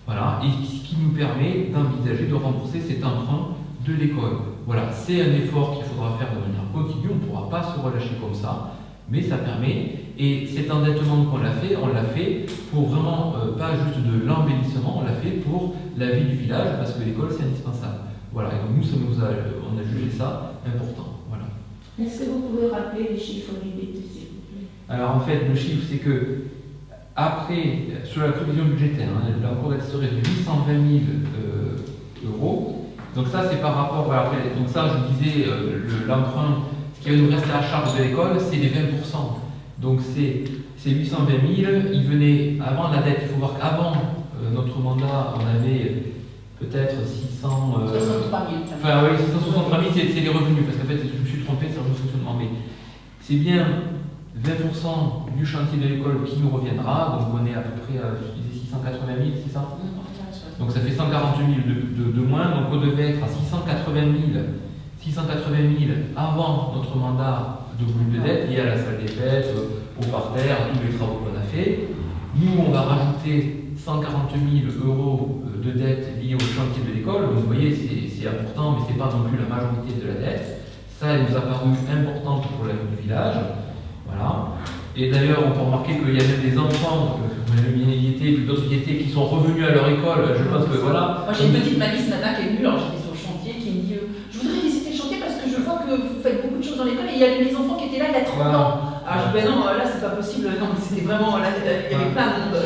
voilà, et ce qui qui nous permet d'envisager de rembourser cet emprunt de l'école. Voilà, c'est un effort qu'il faudra faire de manière continue, on ne pourra pas se relâcher comme ça, mais ça permet, et cet endettement qu'on l'a fait, on l'a fait pour vraiment, pas juste de l'embellissement, on l'a fait pour la vie du village, parce que l'école c'est indispensable. Voilà, et donc nous, on a jugé ça important. Voilà. Est-ce que vous pouvez rappeler les chiffres limites, s'il vous plaît? Alors en fait, le chiffre, c'est que après, sur la prévision budgétaire, l'encours d'être serait de 820 000 euros. Donc ça, c'est par rapport à après. Donc ça, je vous disais, l'emprunt, ce qui va nous rester à charge de l'école, c'est les 20%. Donc c'est 820 000. Il venait avant la dette. Il faut voir qu'avant notre mandat, on avait peut-être 600. 63 000. Enfin oui, 663 000, c'est les revenus, parce qu'en fait, je me suis trompé sur le fonctionnement. Mais c'est bien 20% du chantier de l'école qui nous reviendra. Donc on est à peu près à 680 000, c'est ça? Donc ça fait 140 000 de moins, donc on devait être à 680 000 avant notre mandat de volume de dette lié à la salle des fêtes, au parterre, à tous les travaux qu'on a fait. Nous, on va rajouter 140 000 euros de dette liée au chantier de l'école. Donc vous voyez, c'est important, mais ce n'est pas non plus la majorité de la dette. Ça, elle nous a paru importante pour la vie du village. Voilà. Et d'ailleurs, on peut remarquer qu'il y a même des enfants, puis d'autres piétés qui sont revenus à leur école. Je pense que voilà. Moi, j'ai une petite mamie ce matin qui est venue, alors j'étais sur le chantier, qui me dit je voudrais visiter le chantier parce que je vois que vous faites beaucoup de choses dans l'école et il y avait les enfants qui étaient là il y a 30 ans. Alors je dis ben non, là c'est pas possible, non, c'était vraiment, là, il y avait plein de monde,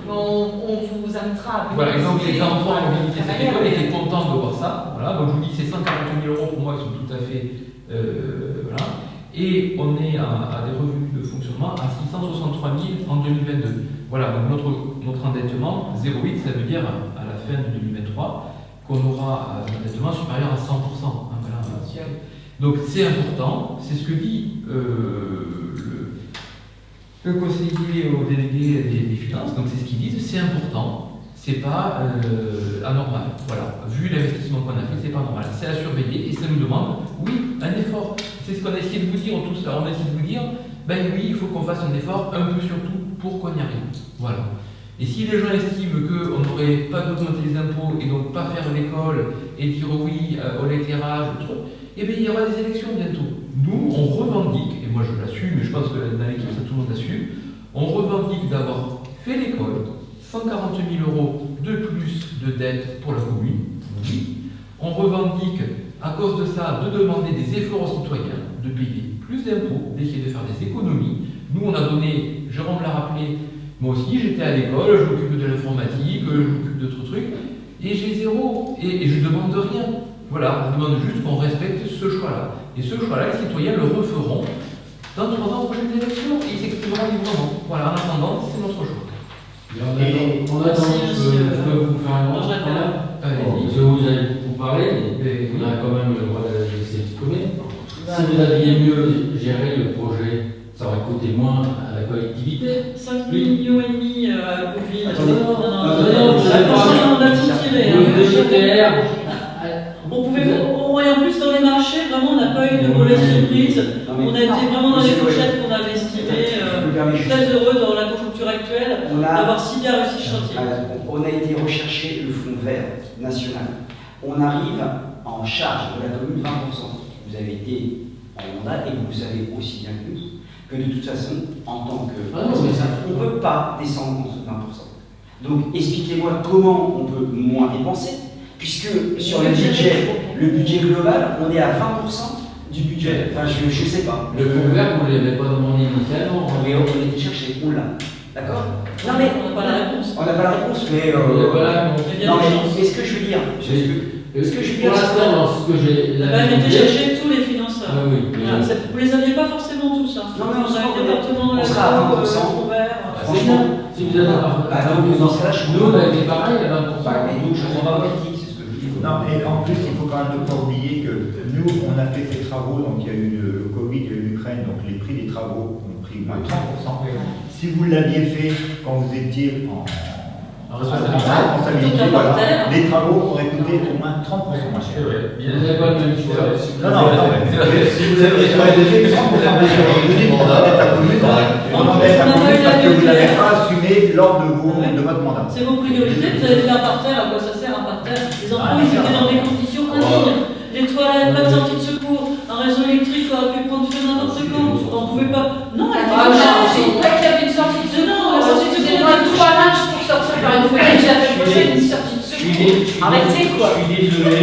on vous invitera à venir. Voilà, et donc les enfants ont visité cette école et étaient contents de voir ça. Voilà, donc je vous dis, ces 140 000 euros pour moi, ils sont tout à fait. Voilà. Et on est à des revenus de fonctionnement à 663 000 en 2022. Voilà, donc notre endettement, 0,8, ça veut dire à la fin de 2023 qu'on aura un endettement supérieur à 100%. Hein, voilà. Donc c'est important, c'est ce que dit le conseiller au délégué des finances, donc c'est ce qu'ils disent, c'est important, c'est pas anormal. Voilà, vu l'investissement qu'on a fait, c'est pas normal, c'est à surveiller et ça nous demande, oui, un effort. C'est ce qu'on a essayé de vous dire, tous là, on a essayé de vous dire, ben oui, il faut qu'on fasse un effort, un peu surtout, pour qu'on y arrive. Voilà. Et si les gens estiment qu'on n'aurait pas d'augmenter les impôts et donc pas faire l'école et dire oui au l'éclairage, eh bien il y aura des élections bientôt. Nous, on revendique, et moi je l'assume, mais je pense que dans l'équipe, ça tout le monde l'assume, on revendique d'avoir fait l'école, 140 000 euros de plus de dette pour la commune, oui. On revendique, à cause de ça, de demander des efforts aux citoyens, de payer plus d'impôts, d'essayer de faire des économies. Nous, on a donné, Jérôme l'a rappelé, moi aussi, j'étais à l'école, je m'occupe de l'informatique, je m'occupe d'autres trucs, et j'ai zéro, et je ne demande rien. Voilà, je demande juste qu'on respecte ce choix-là. Et ce choix-là, les citoyens le referont dans 3 ans aux prochaines élections, et ils s'exprimeront librement. Voilà, en attendant, c'est notre choix. Et on attend, je peux vous faire un autre je vous allez vous parler, mais on a quand même le droit de laisser exprimer. Si vous aviez mieux géré le projet, ça aurait coûté moins à la collectivité. 5,5 millions à Covid. Non, on a tout tiré. Le GTR. Et en plus, dans les marchés, vraiment, on n'a pas eu de mauvaise surprise. On a été vraiment dans les fourchettes qu'on avait estimées. Très heureux dans la conjoncture actuelle d'avoir si bien réussi ce chantier. On a été rechercher le fonds vert national. On arrive en charge de la commune 20%. Vous avez été en mandat et vous le savez aussi bien que nous, que de toute façon, en tant que on ne peut pas descendre en dessous de 20%. Donc expliquez-moi comment on peut moins dépenser, puisque sur le budget global, on est à 20% du budget. Enfin, je ne sais pas. Le fonds vert, vous ne l'avez pas demandé initialement. Mais on a été chercher, on l'a. D'accord? Non mais on n'a pas la réponse. On n'a pas la réponse, mais non mais ce que je veux dire, pour l'instant, dans ce que j'ai été chercher tous les financeurs. Ah oui. Voilà, vous les aviez pas forcément tous. Hein. Non mais on a le département, on sera à 20%. Franchement, si vous êtes dans ce cas-là, nous on a été pareil à 20%. Et nous, je ne crois pas politique, c'est ce que je dis. Non, et en plus, il faut quand même ne pas oublier que nous, on a fait ces travaux, donc il y a eu le Covid, il y a eu l'Ukraine, donc les prix des travaux ont pris moins de 30%. Si vous l'aviez fait quand vous étiez en responsabilité, voilà, les travaux auraient coûté au moins 30% moins cher. Vous n'avez pas le même choix. Non, si vous avez fait 30% moins cher, vous dites qu'on endette la commune, on endette la commune. que vous n'avez pas assumé lors de votre mandat. C'est vos priorités, vous avez fait un parterre, à quoi ça sert un parterre? Les enfants, ils étaient dans des conditions indignes. Les toilettes, pas de sortie de secours, un réseau électrique aurait pu prendre feu n'importe quand, on pouvait pas. Non, elle Ah était non, c'est vrai qu'il y avait une sortie de secours. Non, la sortie de secours, Moi, trois matchs pour sortir par une fenêtre, j'avais posé une sortie de secours. Arrêtez quoi. Je suis désolé.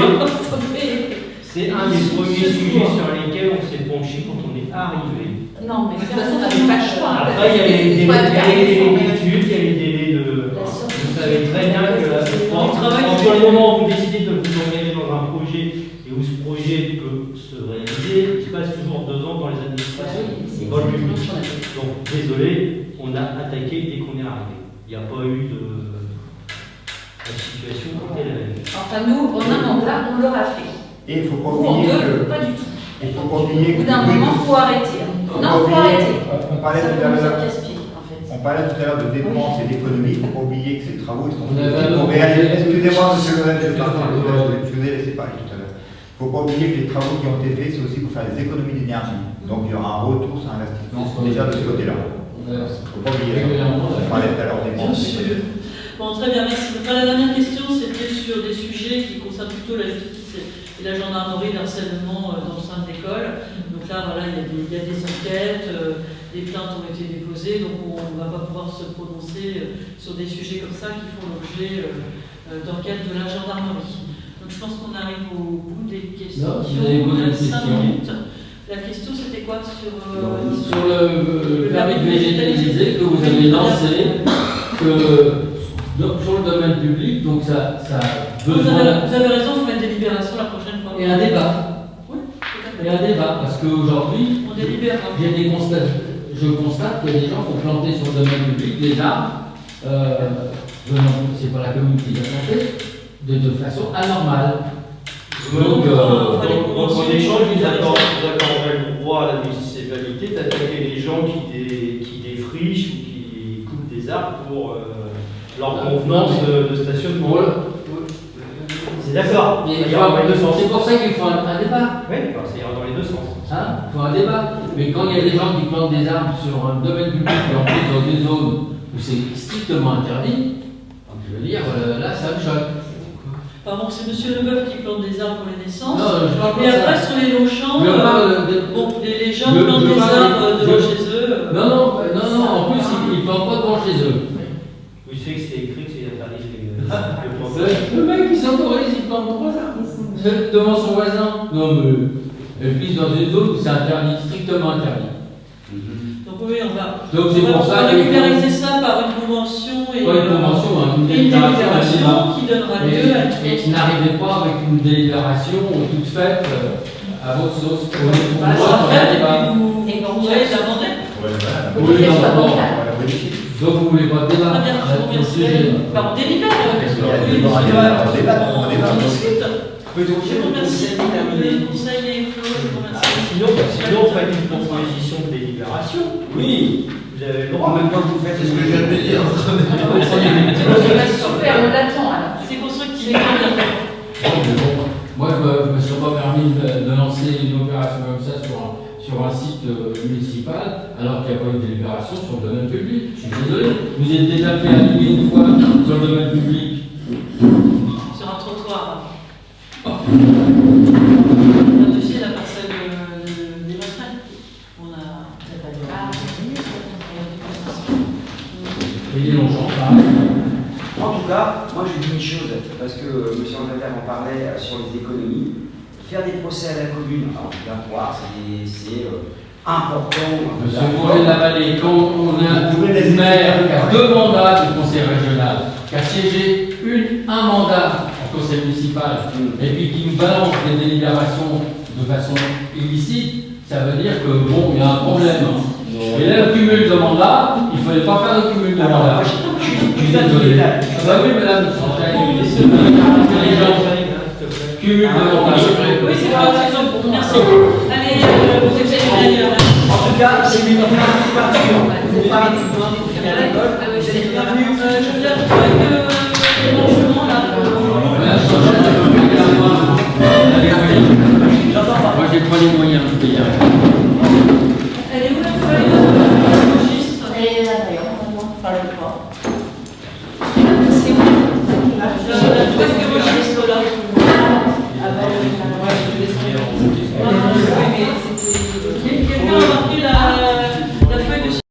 C'est un des premiers sujets sur lesquels on s'est penché quand on est arrivé. Non, mais De toute façon, on n'avait pas le choix. Après, il y a les délais d'études, il y a les délais de. Vous savez très bien que sur le moment où vous décidez de vous engager dans un projet et où ce projet peut se réaliser, il se passe toujours 2 ans dans les administrations dans le public. Donc, désolé, on a attaqué dès qu'on est arrivé. Il n'y a pas eu de. La situation était la même. Enfin, nous, en un mandat, on l'aura fait. Et il ne faut pas Ou en oublier deux, que. pas du tout. Il faut pas oublier Au bout que. d'un moment, il faut arrêter. Non, il faut arrêter. On parlait Ça tout à nous l'heure. casse-pied, en fait. On parlait tout à l'heure de dépenses et d'économies. Il ne faut pas oublier que ces travaux ils sont On avait faits un pour autre réaliser. projet. Excusez-moi, monsieur le maire, je Excusez-moi. vous ai laissé parler tout à l'heure. Il ne faut pas oublier que les travaux qui ont été faits, c'est aussi pour faire des économies d'énergie. Donc il y aura un retour sur investissement déjà de ce côté-là. Il ne faut pas oublier ça. On parlait tout à l'heure des Bien dépenses. sûr. Bon, très bien, merci. Enfin, la dernière question, c'était sur des sujets qui concernent plutôt la justice et la gendarmerie d'harcèlement dans le sein de l'école. Donc là, voilà, il y a des enquêtes, des plaintes ont été déposées, donc on ne va pas pouvoir se prononcer sur des sujets comme ça qui font l'objet d'enquêtes de la gendarmerie. Donc je pense qu'on arrive au bout des questions. Non, vous avez posé une 5 question. minutes. La question, c'était quoi sur le permis de végétaliser que vous avez lancé, sur le domaine public, donc ça a vous besoin. avez raison, il faut mettre des libérations la prochaine fois. Et un débat. Oui, tout à fait. Et un débat, parce qu'aujourd'hui, On délibère. je constate qu'il y a des gens qui ont planté sur le domaine public des arbres, c'est pas la commune qui les a plantés, de façon anormale. Donc, en échange, vous accorderez le droit à la municipalité d'attaquer les gens qui défrichent ou qui coupent des arbres pour leur convenance de stationnement. C'est d'accord. C'est pour ça qu'il faut un débat. Oui, ça ira dans les deux sens. Il faut un débat. Mais quand il y a des gens qui plantent des arbres sur un domaine public et en plus dans des zones où c'est strictement interdit, je veux dire, là, ça me choque. Pardon, c'est Monsieur Leboeuf qui plante des arbres pour les naissances. Non, je parle pas Et de après, ça. sur les Longchamps, Je parle bon, les gens plantent des arbres devant chez eux. Non, en plus, ils ne plantent pas devant chez eux. Vous savez que c'est écrit que c'est interdit de planter. Le mec qui s'autorise, il plante 3 arbres devant son voisin. Non, mais et puis dans une zone où c'est interdit, strictement interdit. Donc oui, on va régulariser ça par une convention et une convention, une délibération qui donnera lieu à et qui n'arrivait pas avec une délibération toute faite à votre sauce. Pour moi, vous pourrez l'amender. Oui, donc vous voulez pas débattre on délibère. On discute. Je vous remercie. Le conseil est clos. Je vous remercie. Sinon, vous faites une proposition de délibération. Oui, vous avez le droit. En même temps que vous faites, c'est ce que je viens de dire. Super, on l'attend alors. C'est constructif. Moi, je ne me suis pas permis de lancer une opération comme ça sur un site municipal, alors qu'il n'y a pas eu de délibération sur le domaine public. Je suis désolé. Vous êtes déjà fait allumer une fois sur le domaine public. Sur un trottoir. Là-dessus, la parcelle des Masserais. On a. Et les Longchamps, pareil. En tout cas, moi je dis une chose, parce que M. Andrever en parlait sur les économies. Faire des procès à la commune, alors bien voir, c'est important. Monsieur Bourget de la Vallée, quand on a une maire qui a 2 mandats du conseil régional, qui a siégé un mandat en conseil municipal, et puis qui nous balance des délibérations de façon illicite, ça veut dire que bon, il y a un problème. Et là, le cumul de mandats, il ne fallait pas faire le cumul de mandats. Je suis désolé. Ah oui, madame, cumul de mandats. Oui, c'est pas exemple. Merci. Allez, vous êtes ailleurs. En tout cas, c'est une parture. Vous n'êtes pas à l'école. Je viens de faire les rangements là. Moi, j'ai pas les moyens de payer. Elle est où la feuille de registre? Elle est là d'ailleurs. pas.